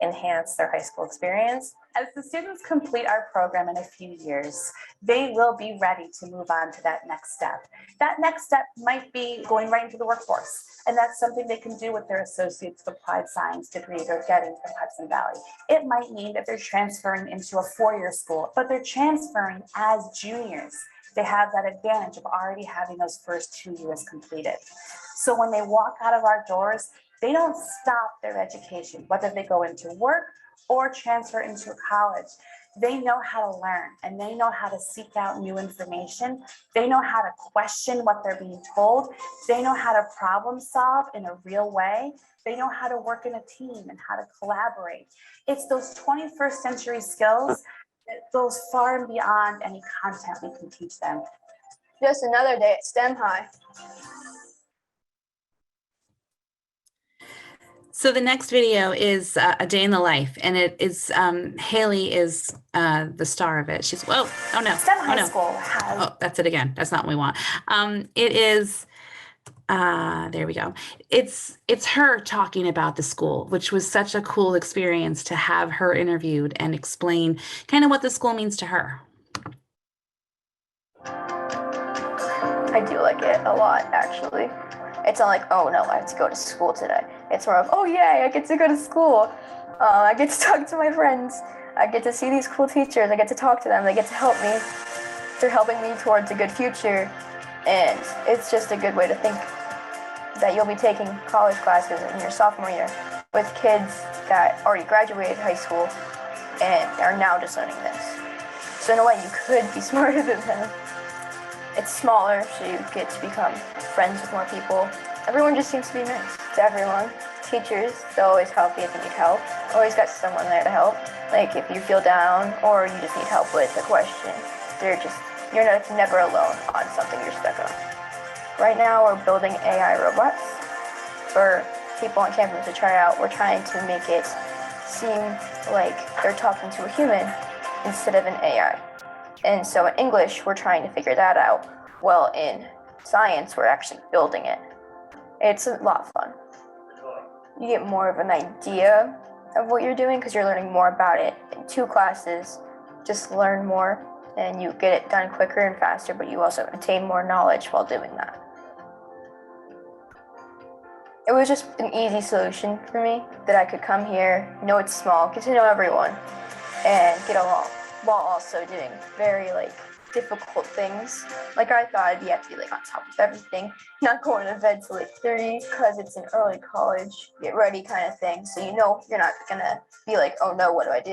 enhance their high school experience. As the students complete our program in a few years, they will be ready to move on to that next step. That next step might be going right into the workforce, and that's something they can do with their Associates of Applied Science degree they're getting from Hudson Valley. It might mean that they're transferring into a four-year school, but they're transferring as juniors. They have that advantage of already having those first 2 years completed. So when they walk out of our doors, they don't stop their education, whether they go into work or transfer into college. They know how to learn and they know how to seek out new information. They know how to question what they're being told. They know how to problem solve in a real way. They know how to work in a team and how to collaborate. It's those 21st century skills that goes far and beyond any content we can teach them. Just another day at STEM High. So the next video is a day in the life, and it is Haley is the star of it. She's oh no, STEM oh High no, School has oh that's it again. That's not what we want. It is there we go. It's her talking about the school, which was such a cool experience to have her interviewed and explain kind of what the school means to her. I do like it a lot, actually. It's not like, oh no, I have to go to school today. It's more of, oh yay, I get to go to school. I get to talk to my friends. I get to see these cool teachers. I get to talk to them. They get to help me. They're helping me towards a good future. And it's just a good way to think that you'll be taking college classes in your sophomore year with kids that already graduated high school and are now just learning this. So in a way, you could be smarter than them. It's smaller, so you get to become friends with more people. Everyone just seems to be nice to everyone. Teachers, they'll always help you if you need help. Always got someone there to help. Like if you feel down or you just need help with a question, you're never alone on something you're stuck on. Right now, we're building AI robots for people on campus to try out. We're trying to make it seem like they're talking to a human instead of an AI. And so in English, we're trying to figure that out. Well, in science, we're actually building it. It's a lot of fun. You get more of an idea of what you're doing because you're learning more about it. In 2 classes, just learn more and you get it done quicker and faster, but you also attain more knowledge while doing that. It was just an easy solution for me that I could come here, know it's small, get to know everyone, and get along, while also doing very difficult things. I thought I'd have to be on top of everything, not going to bed till 3 because it's an early college, get ready kind of thing. So you're not gonna be oh no, what do I do?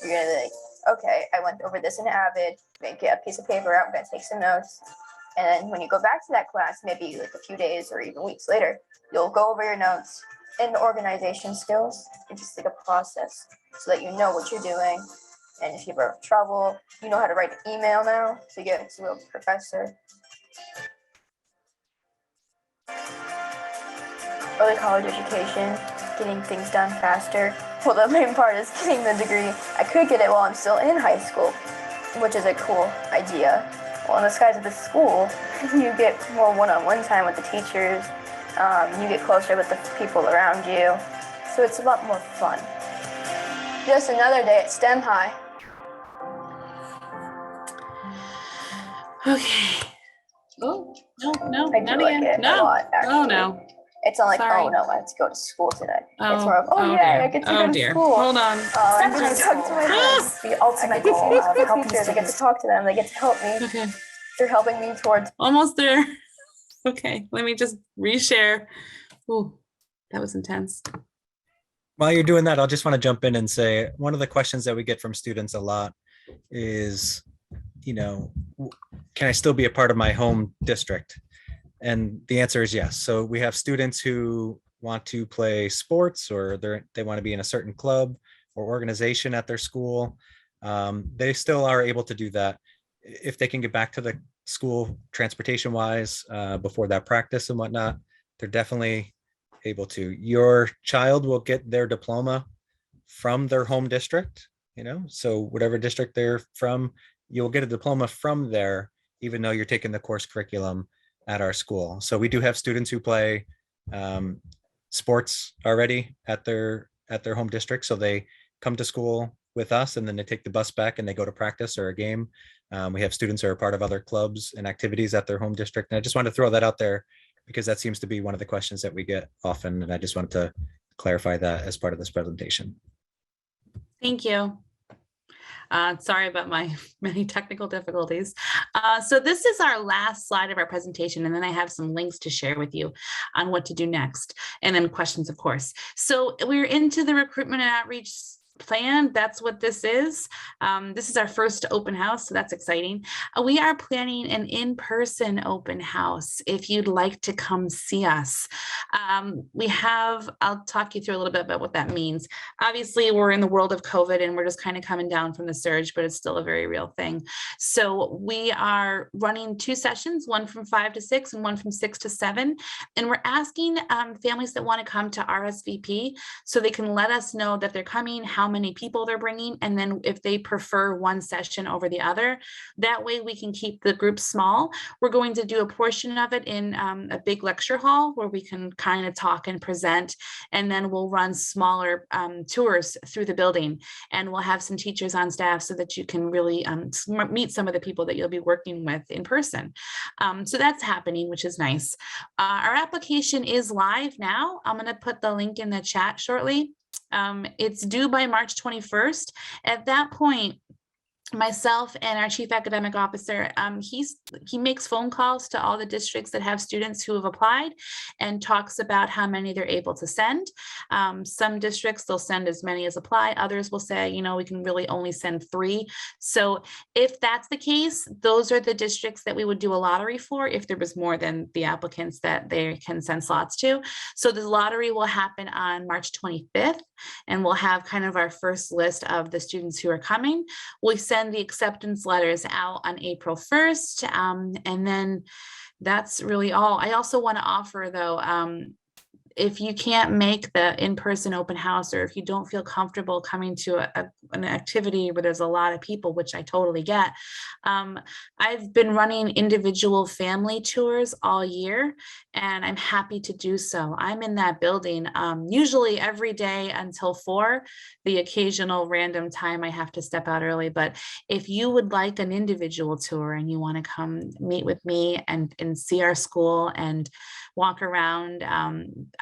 You're gonna be okay, I went over this in Avid, get a piece of paper out, I'm gonna take some notes. And then when you go back to that class, maybe a few days or even weeks later, you'll go over your notes and the organization skills. It's just a process so that you know what you're doing. And if you ever have trouble, you know how to write an email now, so you get it to a professor. Early college education, getting things done faster. Well, the main part is getting the degree. I could get it while I'm still in high school, which is a cool idea. Well, in the skies of the school, you get more one-on-one time with the teachers. You get closer with the people around you. So it's a lot more fun. Just another day at STEM High. Okay. Oh, no, I not do like again. it a No. lot, actually. Oh, no. It's not like, Sorry. oh no, I have to go to school today. It's Oh, more of, oh yay, dear. I get to Oh, go to dear. school. Hold on. I STEM get high to talk to school my friends. has the ultimate Get goal to of see helping teachers. I get to students. talk to them. They get to help me. Okay. They're helping me towards. Almost there. Okay. Let me just reshare. Ooh, that was intense. While you're doing that, I'll just want to jump in and say one of the questions that we get from students a lot is, can I still be a part of my home district? And the answer is yes. So we have students who want to play sports, or they want to be in a certain club or organization at their school. They still are able to do that if they can get back to the school transportation wise before that practice and whatnot. They're definitely able to. Your child will get their diploma from their home district, so whatever district they're from, you'll get a diploma from there, even though you're taking the course curriculum at our school. So we do have students who play sports already at their home district. So they come to school with us and then they take the bus back and they go to practice or a game. We have students who are part of other clubs and activities at their home district. And I just want to throw that out there because that seems to be one of the questions that we get often. And I just wanted to clarify that as part of this presentation. Thank you. Sorry about my many technical difficulties. So this is our last slide of our presentation, and then I have some links to share with you on what to do next, and then questions, of course. So we're into the recruitment and outreach plan. That's what this is. This is our first open house, so that's exciting. We are planning an in-person open house if you'd like to come see us. I'll talk you through a little bit about what that means. Obviously, we're in the world of COVID and we're just kind of coming down from the surge, but it's still a very real thing. So we are running 2 sessions, one from 5 to 6 and one from 6 to 7. And we're asking families that want to come to RSVP so they can let us know that they're coming, how many people they're bringing, and then if they prefer one session over the other. That way we can keep the group small. We're going to do a portion of it in a big lecture hall where we can kind of talk and present, and then we'll run smaller tours through the building, and we'll have some teachers on staff so that you can really meet some of the people that you'll be working with in person. So that's happening, which is nice. Our application is live now. I'm going to put the link in the chat shortly. It's due by March 21st. At that point, myself and our chief academic officer, he makes phone calls to all the districts that have students who have applied and talks about how many they're able to send. Some districts, they'll send as many as apply. Others will say, we can really only send 3. So if that's the case, those are the districts that we would do a lottery for if there was more than the applicants that they can send slots to. So the lottery will happen on March 25th, and we'll have kind of our first list of the students who are coming. We send the acceptance letters out on April 1st. And then that's really all. I also want to offer, though, if you can't make the in-person open house, or if you don't feel comfortable coming to an activity where there's a lot of people, which I totally get, I've been running individual family tours all year, and I'm happy to do so. I'm in that building usually every day until 4, the occasional random time I have to step out early. But if you would like an individual tour and you want to come meet with me and see our school and walk around,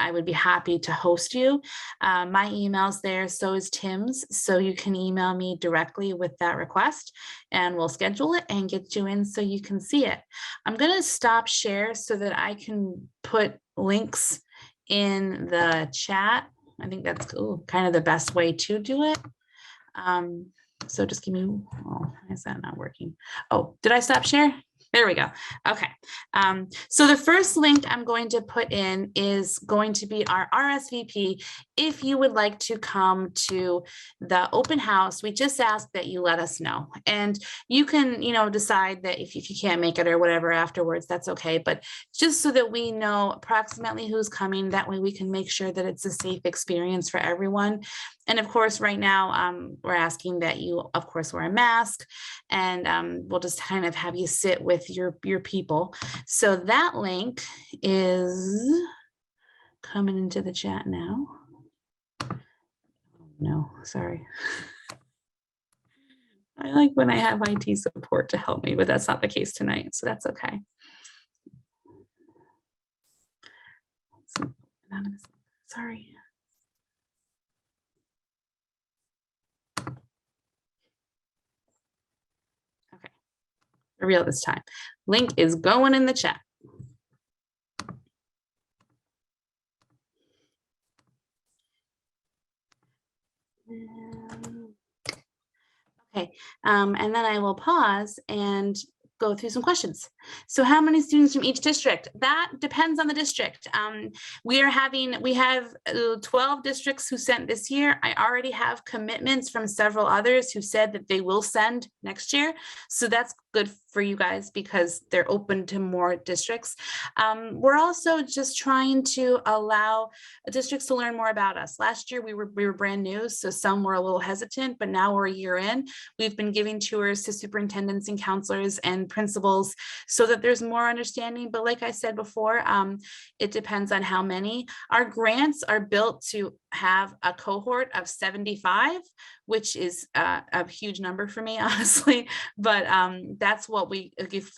I would be happy to host you. My email's there, so is Tim's. So you can email me directly with that request and we'll schedule it and get you in so you can see it. I'm going to stop share so that I can put links in the chat. I think that's kind of the best way to do it. So just give me, why is that not working? Oh, did I stop share? There we go. Okay. So the first link I'm going to put in is going to be our RSVP. If you would like to come to the open house, we just ask that you let us know. And you can, decide that if you can't make it or whatever afterwards, that's okay. But just so that we know approximately who's coming, that way we can make sure that it's a safe experience for everyone. And of course, right now, we're asking that you, of course, wear a mask, and we'll just kind of have you sit with your people. So that link is coming into the chat now. No, sorry. I like when I have IT support to help me, but that's not the case tonight, so that's okay. Sorry. Okay, for real this time. Link is going in the chat. Okay, and then I will pause and go through some questions. So how many students from each district? That depends on the district. We have 12 districts who sent this year. I already have commitments from several others who said that they will send next year. So that's good for you guys because they're open to more districts. We're also just trying to allow districts to learn more about us. Last year we were brand new, so some were a little hesitant, but now we're a year in. We've been giving tours to superintendents and counselors and principals so that there's more understanding. But like I said before, it depends on how many. Our grants are built to have a cohort of 75, which is a huge number for me, honestly. But that's what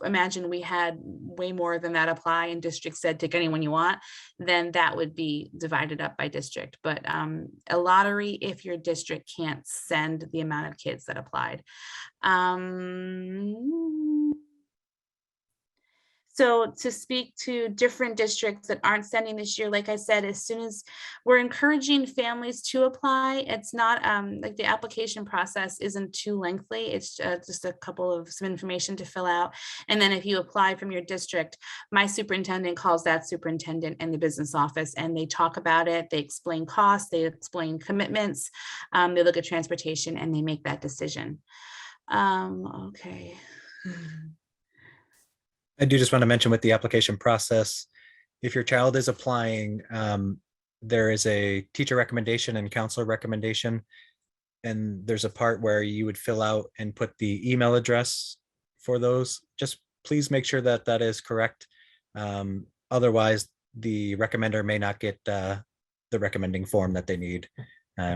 imagine we had way more than that apply and district said, take anyone you want, then that would be divided up by district. But a lottery if your district can't send the amount of kids that applied. So to speak to different districts that aren't sending this year, like I said, as soon as we're encouraging families to apply, it's not like the application process isn't too lengthy. It's just some information to fill out. And then if you apply from your district, my superintendent calls that superintendent and the business office and they talk about it. They explain costs, they explain commitments, they look at transportation and they make that decision. Okay. I do just want to mention with the application process, if your child is applying, there is a teacher recommendation and counselor recommendation. And there's a part where you would fill out and put the email address for those. Just please make sure that that is correct. Otherwise, the recommender may not get the recommending form that they need,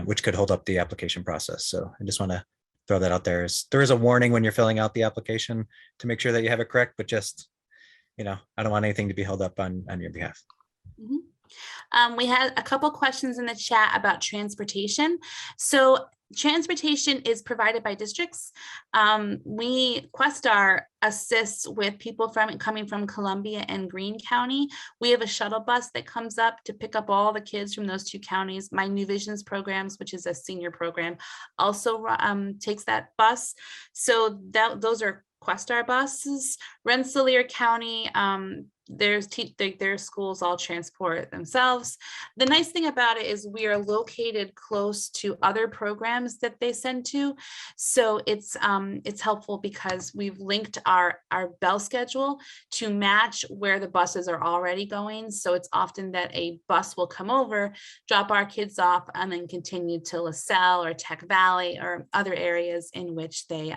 which could hold up the application process. So I just want to throw that out there. There is a warning when you're filling out the application to make sure that you have it correct, but just, I don't want anything to be held up on your behalf. Mm-hmm. We had a couple questions in the chat about transportation. So transportation is provided by districts. Questar assists with people coming from Columbia and Greene County. We have a shuttle bus that comes up to pick up all the kids from those two counties. My New Visions programs, which is a senior program, also takes that bus. So those are Questar buses. Rensselaer County, their schools all transport themselves. The nice thing about it is we are located close to other programs that they send to. So it's helpful because we've linked our bell schedule to match where the buses are already going. So it's often that a bus will come over, drop our kids off, and then continue to LaSalle or Tech Valley or other areas in which they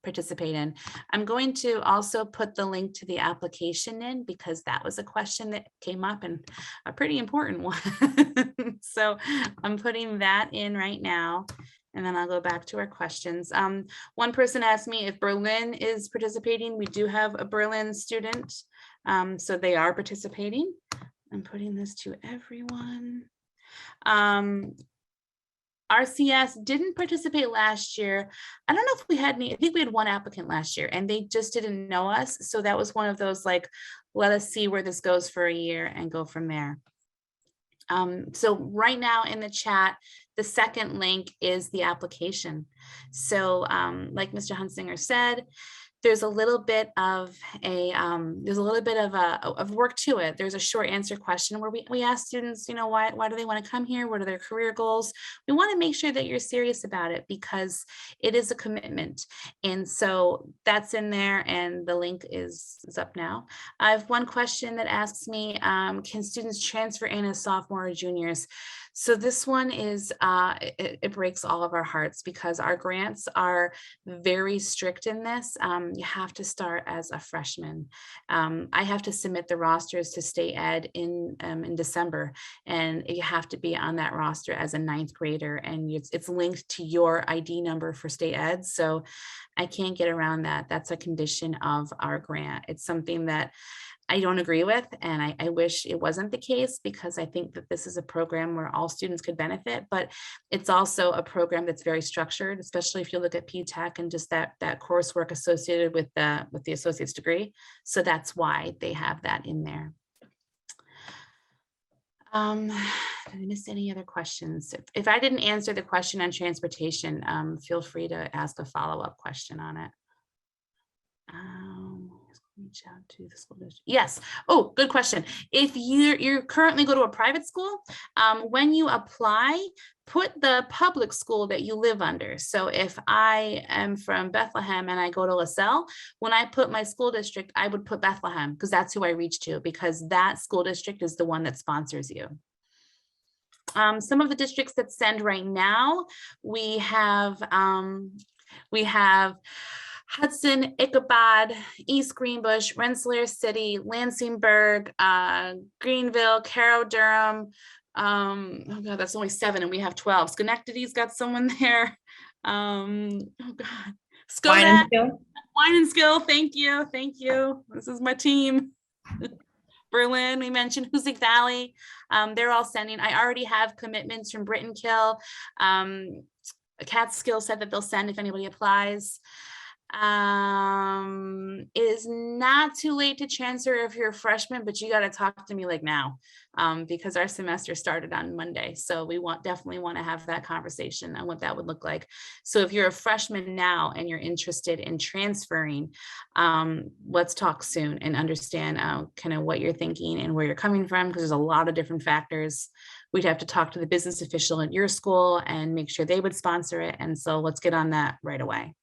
participate in. I'm going to also put the link to the application in because that was a question that came up and a pretty important one. So I'm putting that in right now. And then I'll go back to our questions. One person asked me if Berlin is participating. We do have a Berlin student. So they are participating. I'm putting this to everyone. RCS didn't participate last year. I don't know if we had any, I think we had one applicant last year and they just didn't know us. So that was one of those like, let us see where this goes for a year and go from there. So right now in the chat, the second link is the application. So like Mr. Hunsinger said, there's a little bit of work to it. There's a short answer question where we ask students, why do they want to come here? What are their career goals? We want to make sure that you're serious about it because it is a commitment. And so that's in there and the link is up now. I have one question that asks me, can students transfer in as sophomore or juniors? So this one is, it breaks all of our hearts because our grants are very strict in this. You have to start as a freshman. I have to submit the rosters to state ed in December, and you have to be on that roster as a 9th grader, and it's linked to your ID number for state ed. So I can't get around that. That's a condition of our grant. It's something that I don't agree with, and I wish it wasn't the case, because I think that this is a program where all students could benefit, but it's also a program that's very structured, especially if you look at PTAC and just that coursework associated with the associate's degree. So that's why they have that in there. Did I miss any other questions? If I didn't answer the question on transportation, feel free to ask a follow-up question on it. Reach out to the school district. Yes. Oh, good question. If you currently go to a private school, when you apply, put the public school that you live under. So if I am from Bethlehem and I go to LaSalle, when I put my school district, I would put Bethlehem, because that's who I reach to, because that school district is the one that sponsors you. Some of the districts that send right now, we have Hudson, Ichabod, East Greenbush, Rensselaer City, Lansingburg, Greenville, Carroll, Durham. Oh God, that's only 7 and we have 12. Schenectady's got someone there. Oh God. Skoda, Wine and Skill. Thank you. Thank you. This is my team. Berlin, we mentioned Hoosick Valley. They're all sending. I already have commitments from Brittenkill. Catskill said that they'll send if anybody applies. It is not too late to transfer if you're a freshman, but you got to talk to me like now, because our semester started on Monday. So we definitely want to have that conversation on what that would look like. So if you're a freshman now and you're interested in transferring, let's talk soon and understand kind of what you're thinking and where you're coming from, because there's a lot of different factors. We'd have to talk to the business official at your school and make sure they would sponsor it. And so let's get on that right away.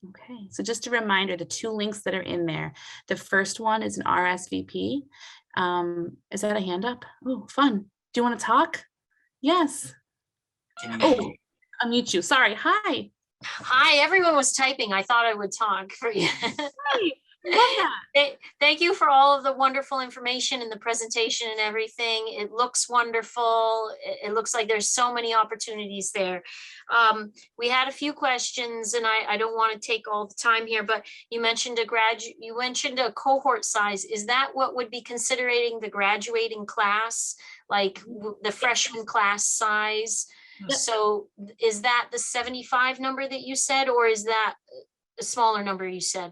Okay, so just a reminder, the 2 links that are in there. The first one is an RSVP. Is that a hand up? Oh, fun. Do you want to talk? Yes. Oh, unmute you. Sorry. Hi. Hi, everyone was typing. I thought I would talk for you. Hi. Love that. Thank you for all of the wonderful information and the presentation and everything. It looks wonderful. It looks like there's so many opportunities there. We had a few questions, and I don't want to take all the time here, but you mentioned a cohort size. Is that what would be considering the graduating class, like the freshman class size? Yep. So is that the 75 number that you said, or is that a smaller number you said?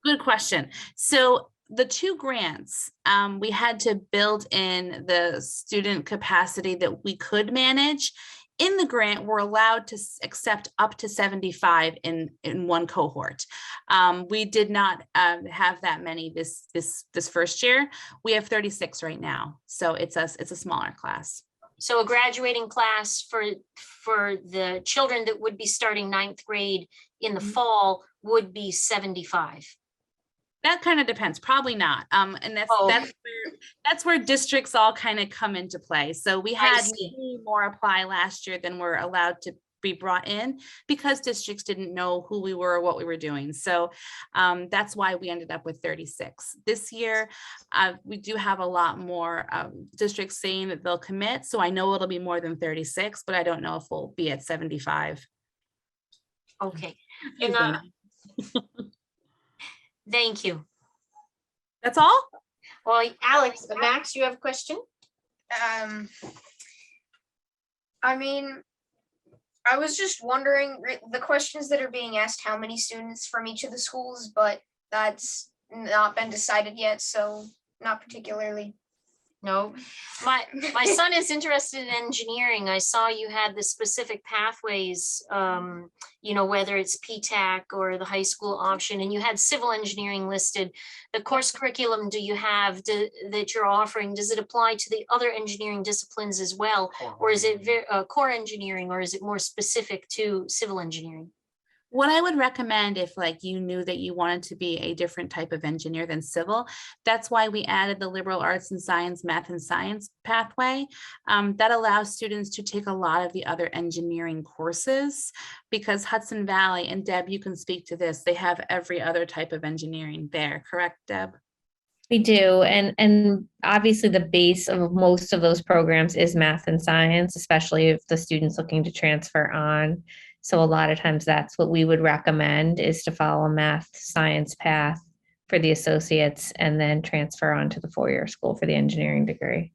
Good question. So the 2 grants, we had to build in the student capacity that we could manage. In the grant, we're allowed to accept up to 75 in one cohort. We did not have that many this first year. We have 36 right now, so it's a smaller class. So a graduating class for the children that would be starting 9th grade in the fall would be 75. That kind of depends, probably not. And that's where districts all kind of come into play. So we had many more apply last year than were allowed to be brought in, because districts didn't know who we were or what we were doing. So that's why we ended up with 36. This year, we do have a lot more districts saying that they'll commit. So I know it'll be more than 36, but I don't know if we'll be at 75. Okay. Thank you. That's all? Well, Alex, Max, you have a question? I mean, I was just wondering, the questions that are being asked, how many students from each of the schools, but that's not been decided yet, so not particularly. No, my son is interested in engineering. I saw you had the specific pathways, whether it's PTAC or the high school option, and you had civil engineering listed. The course curriculum do you have that you're offering? Does it apply to the other engineering disciplines as well? Or is it core engineering, or is it more specific to civil engineering? What I would recommend if like you knew that you wanted to be a different type of engineer than civil, that's why we added the liberal arts and science, math and science pathway. That allows students to take a lot of the other engineering courses, because Hudson Valley, and Deb, you can speak to this, they have every other type of engineering there, correct, Deb? We do, and obviously the base of most of those programs is math and science, especially if the student's looking to transfer on. So a lot of times that's what we would recommend, is to follow a math science path for the associates and then transfer on to the four-year school for the engineering degree.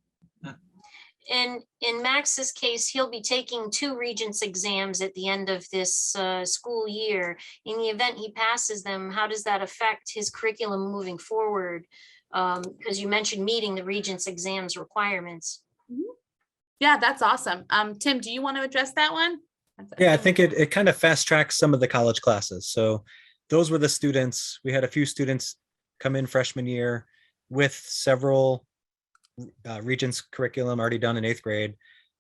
And in Max's case, he'll be taking 2 Regents exams at the end of this school year. In the event he passes them, how does that affect his curriculum moving forward? Because you mentioned meeting the Regents exams requirements. Yeah, that's awesome. Tim, do you want to address that one? Yeah, I think it kind of fast tracks some of the college classes. So those were the students. We had a few students come in freshman year with several Regents curriculum already done in 8th grade.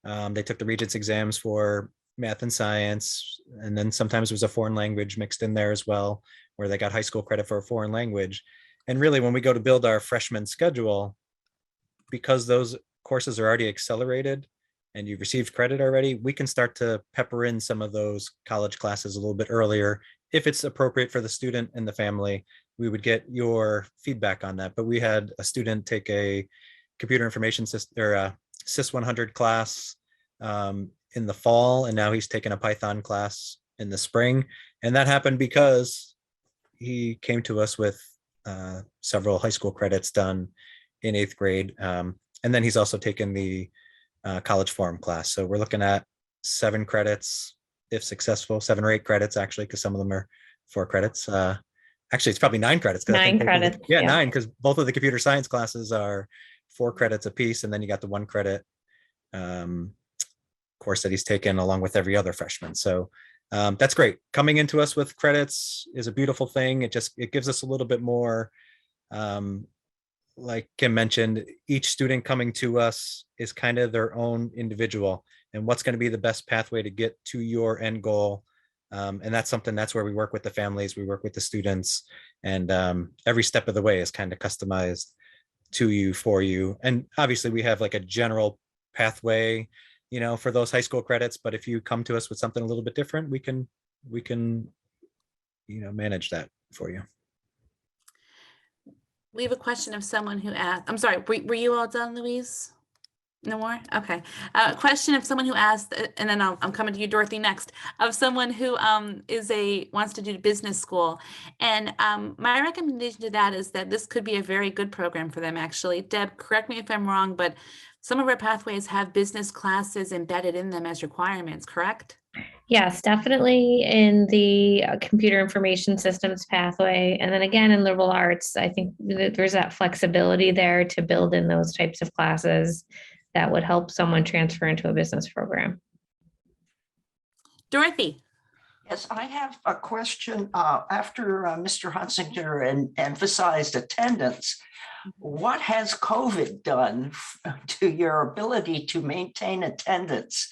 They took the Regents exams for math and science, and then sometimes there was a foreign language mixed in there as well, where they got high school credit for a foreign language. And really, when we go to build our freshman schedule, because those courses are already accelerated and you've received credit already, we can start to pepper in some of those college classes a little bit earlier. If it's appropriate for the student and the family, we would get your feedback on that. But we had a student take a computer information system or a SIS 100 class in the fall, and now he's taken a Python class in the spring. And that happened because he came to us with several high school credits done in 8th grade. And then he's also taken the college forum class. So we're looking at 7 credits, if successful, 7 or 8 credits actually, because some of them are 4 credits. Actually, it's probably 9 credits. 9 credits. Yeah, 9, because both of the computer science classes are 4 credits a piece, and then you got the 1 credit course that he's taken along with every other freshman. So that's great. Coming into us with credits is a beautiful thing. It gives us a little bit more, like Kim mentioned, each student coming to us is kind of their own individual, and what's going to be the best pathway to get to your end goal. And that's where we work with the families, we work with the students, and every step of the way is kind of customized to you, for you. And obviously we have like a general pathway, for those high school credits, but if you come to us with something a little bit different, we can manage that for you. We have a question of someone who asked, I'm sorry, were you all done, Louise? No more? Okay. A question of someone who asked, and then I'm coming to you, Dorothy, next, of someone who wants to do business school. And my recommendation to that is that this could be a very good program for them, actually. Deb, correct me if I'm wrong, but some of our pathways have business classes embedded in them as requirements, correct? Yes, definitely in the computer information systems pathway. And then again, in liberal arts, I think that there's that flexibility there to build in those types of classes that would help someone transfer into a business program. Dorothy. Yes, I have a question. After Mr. Hunsinger emphasized attendance, what has COVID done to your ability to maintain attendance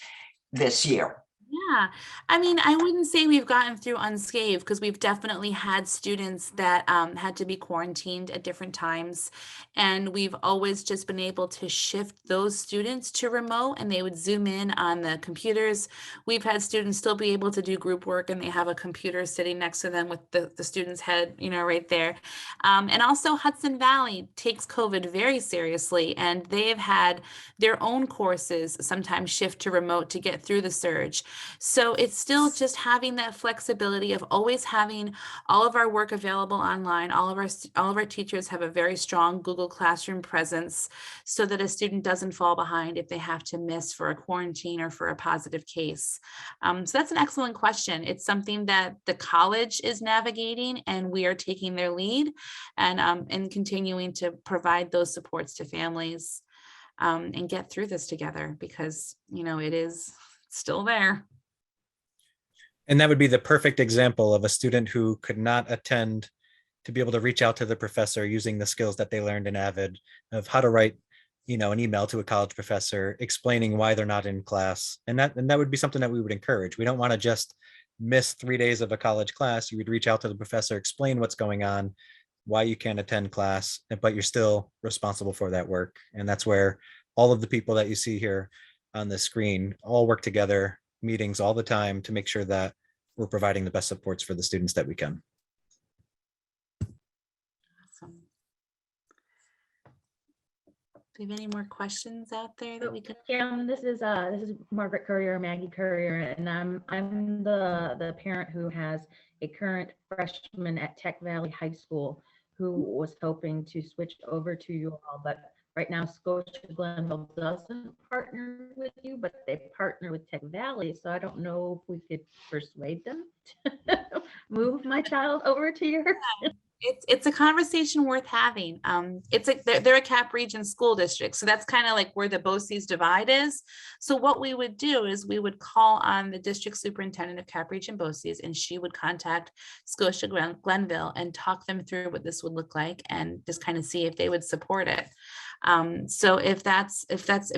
this year? Yeah, I mean, I wouldn't say we've gotten through unscathed, because we've definitely had students that had to be quarantined at different times. And we've always just been able to shift those students to remote, and they would zoom in on the computers. We've had students still be able to do group work, and they have a computer sitting next to them with the student's head, right there. And also Hudson Valley takes COVID very seriously, and they've had their own courses sometimes shift to remote to get through the surge. So it's still just having that flexibility of always having all of our work available online. All of our teachers have a very strong Google Classroom presence, so that a student doesn't fall behind if they have to miss for a quarantine or for a positive case. So that's an excellent question. It's something that the college is navigating, and we are taking their lead and continuing to provide those supports to families and get through this together, because it is still there. And that would be the perfect example of a student who could not attend to be able to reach out to the professor using the skills that they learned in Avid of how to write, an email to a college professor explaining why they're not in class. And that would be something that we would encourage. We don't want to just miss 3 days of a college class, you would reach out to the professor, explain what's going on, why you can't attend class, but you're still responsible for that work. And that's where all of the people that you see here on the screen all work together, meetings all the time to make sure that we're providing the best supports for the students that we can. Awesome. Do you have any more questions out there that we could? This is Margaret Courier, Maggie Courier, and I'm the parent who has a current freshman at Tech Valley High School who was hoping to switch over to you all, but right now Scotia Glenville doesn't partner with you, but they partner with Tech Valley, so I don't know if we could persuade them to move my child over to your. It's a conversation worth having. It's like they're a Cap Region school district, so that's kind of like where the BOCES divide is. So what we would do is we would call on the district superintendent of Cap Region BOCES, and she would contact Scotia Glenville and talk them through what this would look like, and just kind of see if they would support it. So if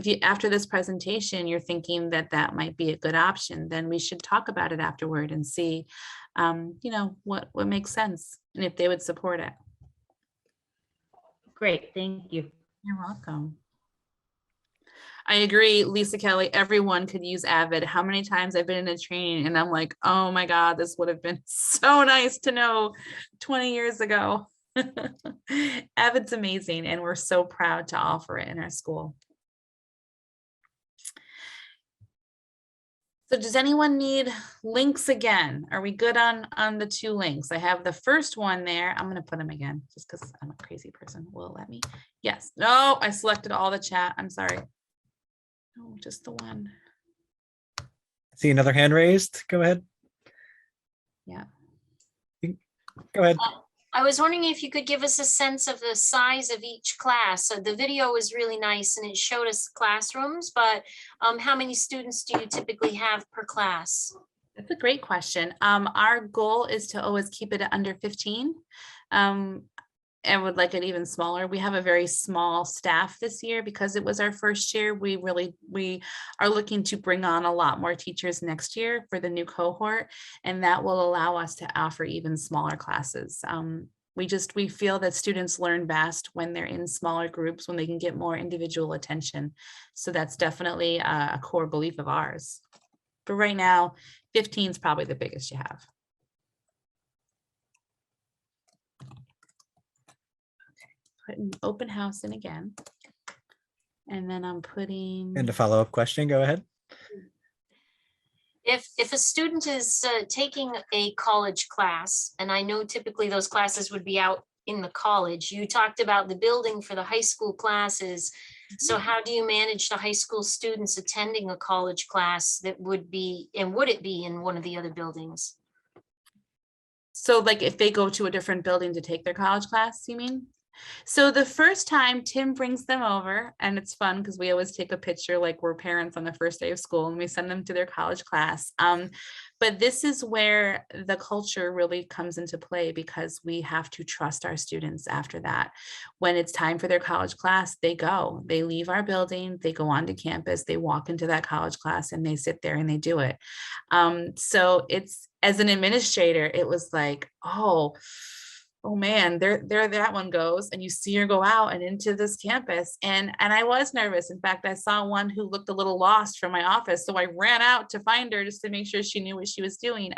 you after this presentation you're thinking that that might be a good option, then we should talk about it afterward and see what makes sense and if they would support it. Great, thank you. You're welcome. I agree, Lisa Kelly, everyone could use Avid. How many times I've been in a training and I'm like, oh my God, this would have been so nice to know 20 years ago. Avid's amazing, and we're so proud to offer it in our school. So does anyone need links again? Are we good on the 2 links? I have the first one there. I'm going to put them again just because I'm a crazy person. Will it let me? Yes. No, I selected all the chat. I'm sorry. No, just the one. See another hand raised. Go ahead. Yeah. Go ahead. I was wondering if you could give us a sense of the size of each class. So the video was really nice and it showed us classrooms, but how many students do you typically have per class? That's a great question. Our goal is to always keep it at under 15. And would like it even smaller. We have a very small staff this year because it was our first year. We are looking to bring on a lot more teachers next year for the new cohort, and that will allow us to offer even smaller classes. We feel that students learn best when they're in smaller groups, when they can get more individual attention. So that's definitely a core belief of ours. But right now, 15 is probably the biggest you have. Putting open house in again. And then I'm putting. And a follow-up question, go ahead. If a student is taking a college class, and I know typically those classes would be out in the college, you talked about the building for the high school classes. So how do you manage the high school students attending a college class that would be, and would it be in one of the other buildings? So like if they go to a different building to take their college class, you mean? So the first time Tim brings them over, and it's fun because we always take a picture like we're parents on the first day of school and we send them to their college class. But this is where the culture really comes into play because we have to trust our students after that. When it's time for their college class, they leave our building, they go onto campus, they walk into that college class and they sit there and they do it. So it's, as an administrator, it was like, oh man, there that one goes, and you see her go out and into this campus. And I was nervous. In fact, I saw one who looked a little lost from my office. So I ran out to find her just to make sure she knew what she was doing.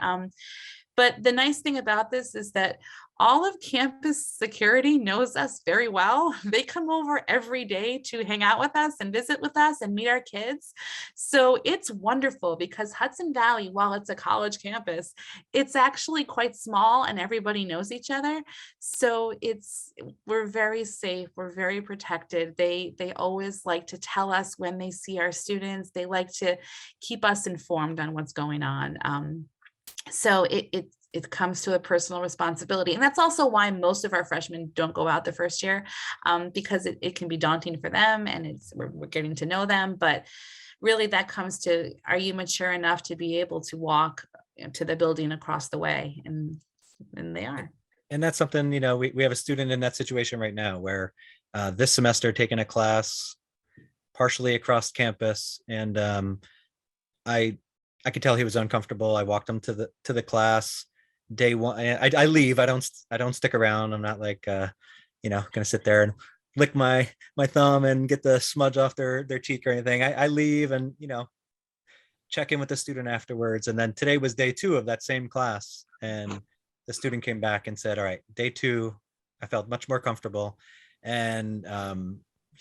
But the nice thing about this is that all of campus security knows us very well. They come over every day to hang out with us and visit with us and meet our kids. So it's wonderful because Hudson Valley, while it's a college campus, it's actually quite small and everybody knows each other. So we're very safe. We're very protected. They always like to tell us when they see our students. They like to keep us informed on what's going on. So it comes to a personal responsibility. And that's also why most of our freshmen don't go out the first year, because it can be daunting for them and we're getting to know them. But really that comes to, are you mature enough to be able to walk to the building across the way? And they are. And that's something, we have a student in that situation right now where this semester taking a class partially across campus. And I I could tell he was uncomfortable. I walked him to the class. Day one, I leave. I don't stick around. I'm not like gonna sit there and lick my thumb and get the smudge off their cheek or anything. I leave and check in with the student afterwards. And then today was day 2 of that same class, and the student came back and said, all right, day 2, I felt much more comfortable. And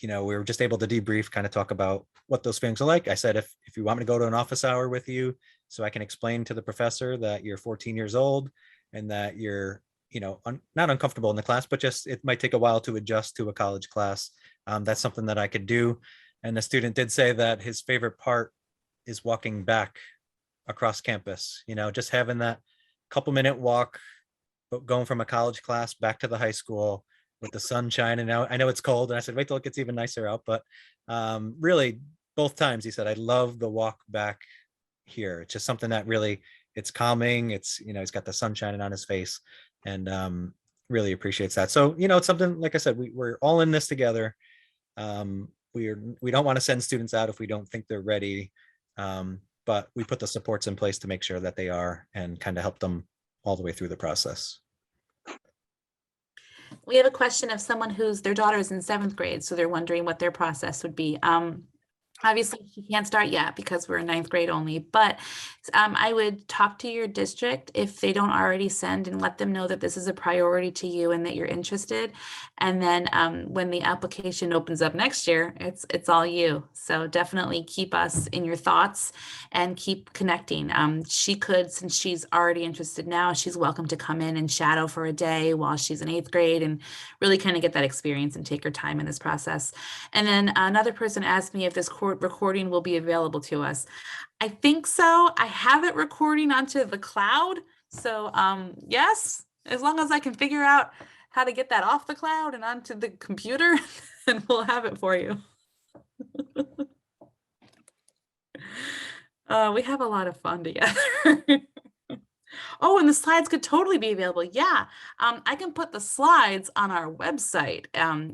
we were just able to debrief, kind of talk about what those feelings are like. I said, if you want me to go to an office hour with you so I can explain to the professor that you're 14 years old and that you're not uncomfortable in the class, but just it might take a while to adjust to a college class, that's something that I could do. And the student did say that his favorite part is walking back across campus, just having that couple minute walk, but going from a college class back to the high school with the sun shining out. I know it's cold, and I said, wait till it gets even nicer out. But really, both times he said, I love the walk back here. It's just something that really, it's calming. It's, he's got the sun shining on his face, and really appreciates that. So, it's something, like I said, we're all in this together. We don't want to send students out if we don't think they're ready. But we put the supports in place to make sure that they are, and kind of help them all the way through the process. We have a question of someone their daughter is in 7th grade, so they're wondering what their process would be. Obviously, she can't start yet because we're in 9th grade only, but I would talk to your district if they don't already send, and let them know that this is a priority to you and that you're interested. And then when the application opens up next year, it's all you. So definitely keep us in your thoughts and keep connecting. She could, since she's already interested now, she's welcome to come in and shadow for a day while she's in 8th grade and really kind of get that experience and take her time in this process. And then another person asked me if this recording will be available to us. I think so. I have it recording onto the cloud. So yes, as long as I can figure out how to get that off the cloud and onto the computer, then we'll have it for you. We have a lot of fun together. Oh, and the slides could totally be available. Yeah, I can put the slides on our website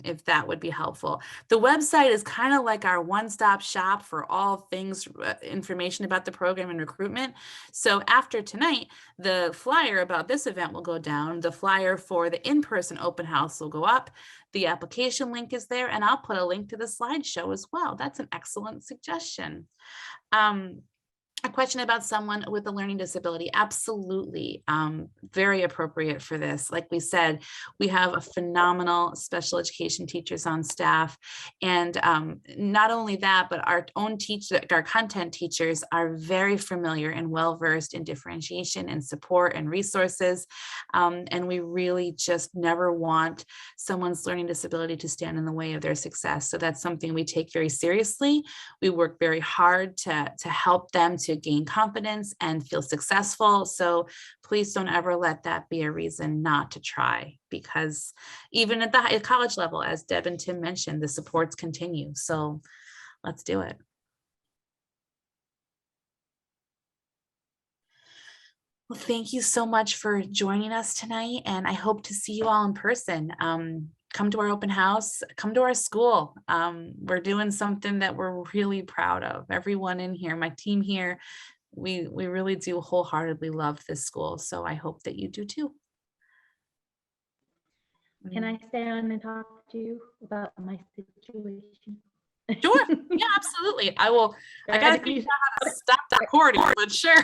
if that would be helpful. The website is kind of like our one-stop shop for all things information about the program and recruitment. So after tonight, the flyer about this event will go down. The flyer for the in-person open house will go up. The application link is there, and I'll put a link to the slideshow as well. That's an excellent suggestion. A question about someone with a learning disability. Absolutely. Very appropriate for this. Like we said, we have a phenomenal special education teachers on staff. And not only that, but our own our content teachers are very familiar and well-versed in differentiation and support and resources. And we really just never want someone's learning disability to stand in the way of their success. So that's something we take very seriously. We work very hard to help them to gain confidence and feel successful. So please don't ever let that be a reason not to try, because even at the college level, as Deb and Tim mentioned, the supports continue. So let's do it. Well, thank you so much for joining us tonight, and I hope to see you all in person. Come to our open house, come to our school. We're doing something that we're really proud of. Everyone in here, my team here, we really do wholeheartedly love this school. So I hope that you do too. Can I stay on and talk to you about my situation? Sure. Yeah, absolutely. I will. I gotta figure out how to stop that recording, but sure.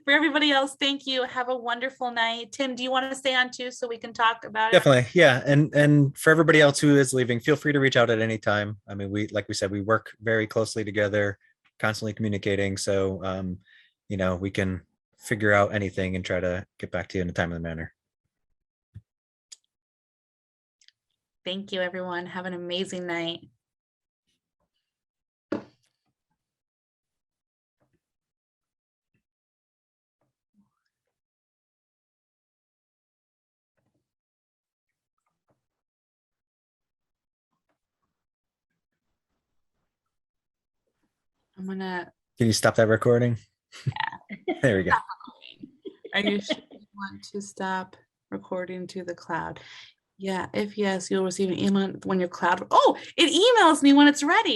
For everybody else, thank you. Have a wonderful night. Tim, do you want to stay on too so we can talk about it? Definitely. Yeah. And for everybody else who is leaving, feel free to reach out at any time. I mean, like we said, we work very closely together, constantly communicating. So, we can figure out anything and try to get back to you in a timely manner. Thank you, everyone. Have an amazing night. Can you stop that recording? Yeah. There we go. Are you sure you want to stop recording to the cloud? Yeah, if yes, you'll receive an email when your cloud. Oh, it emails me when it's ready.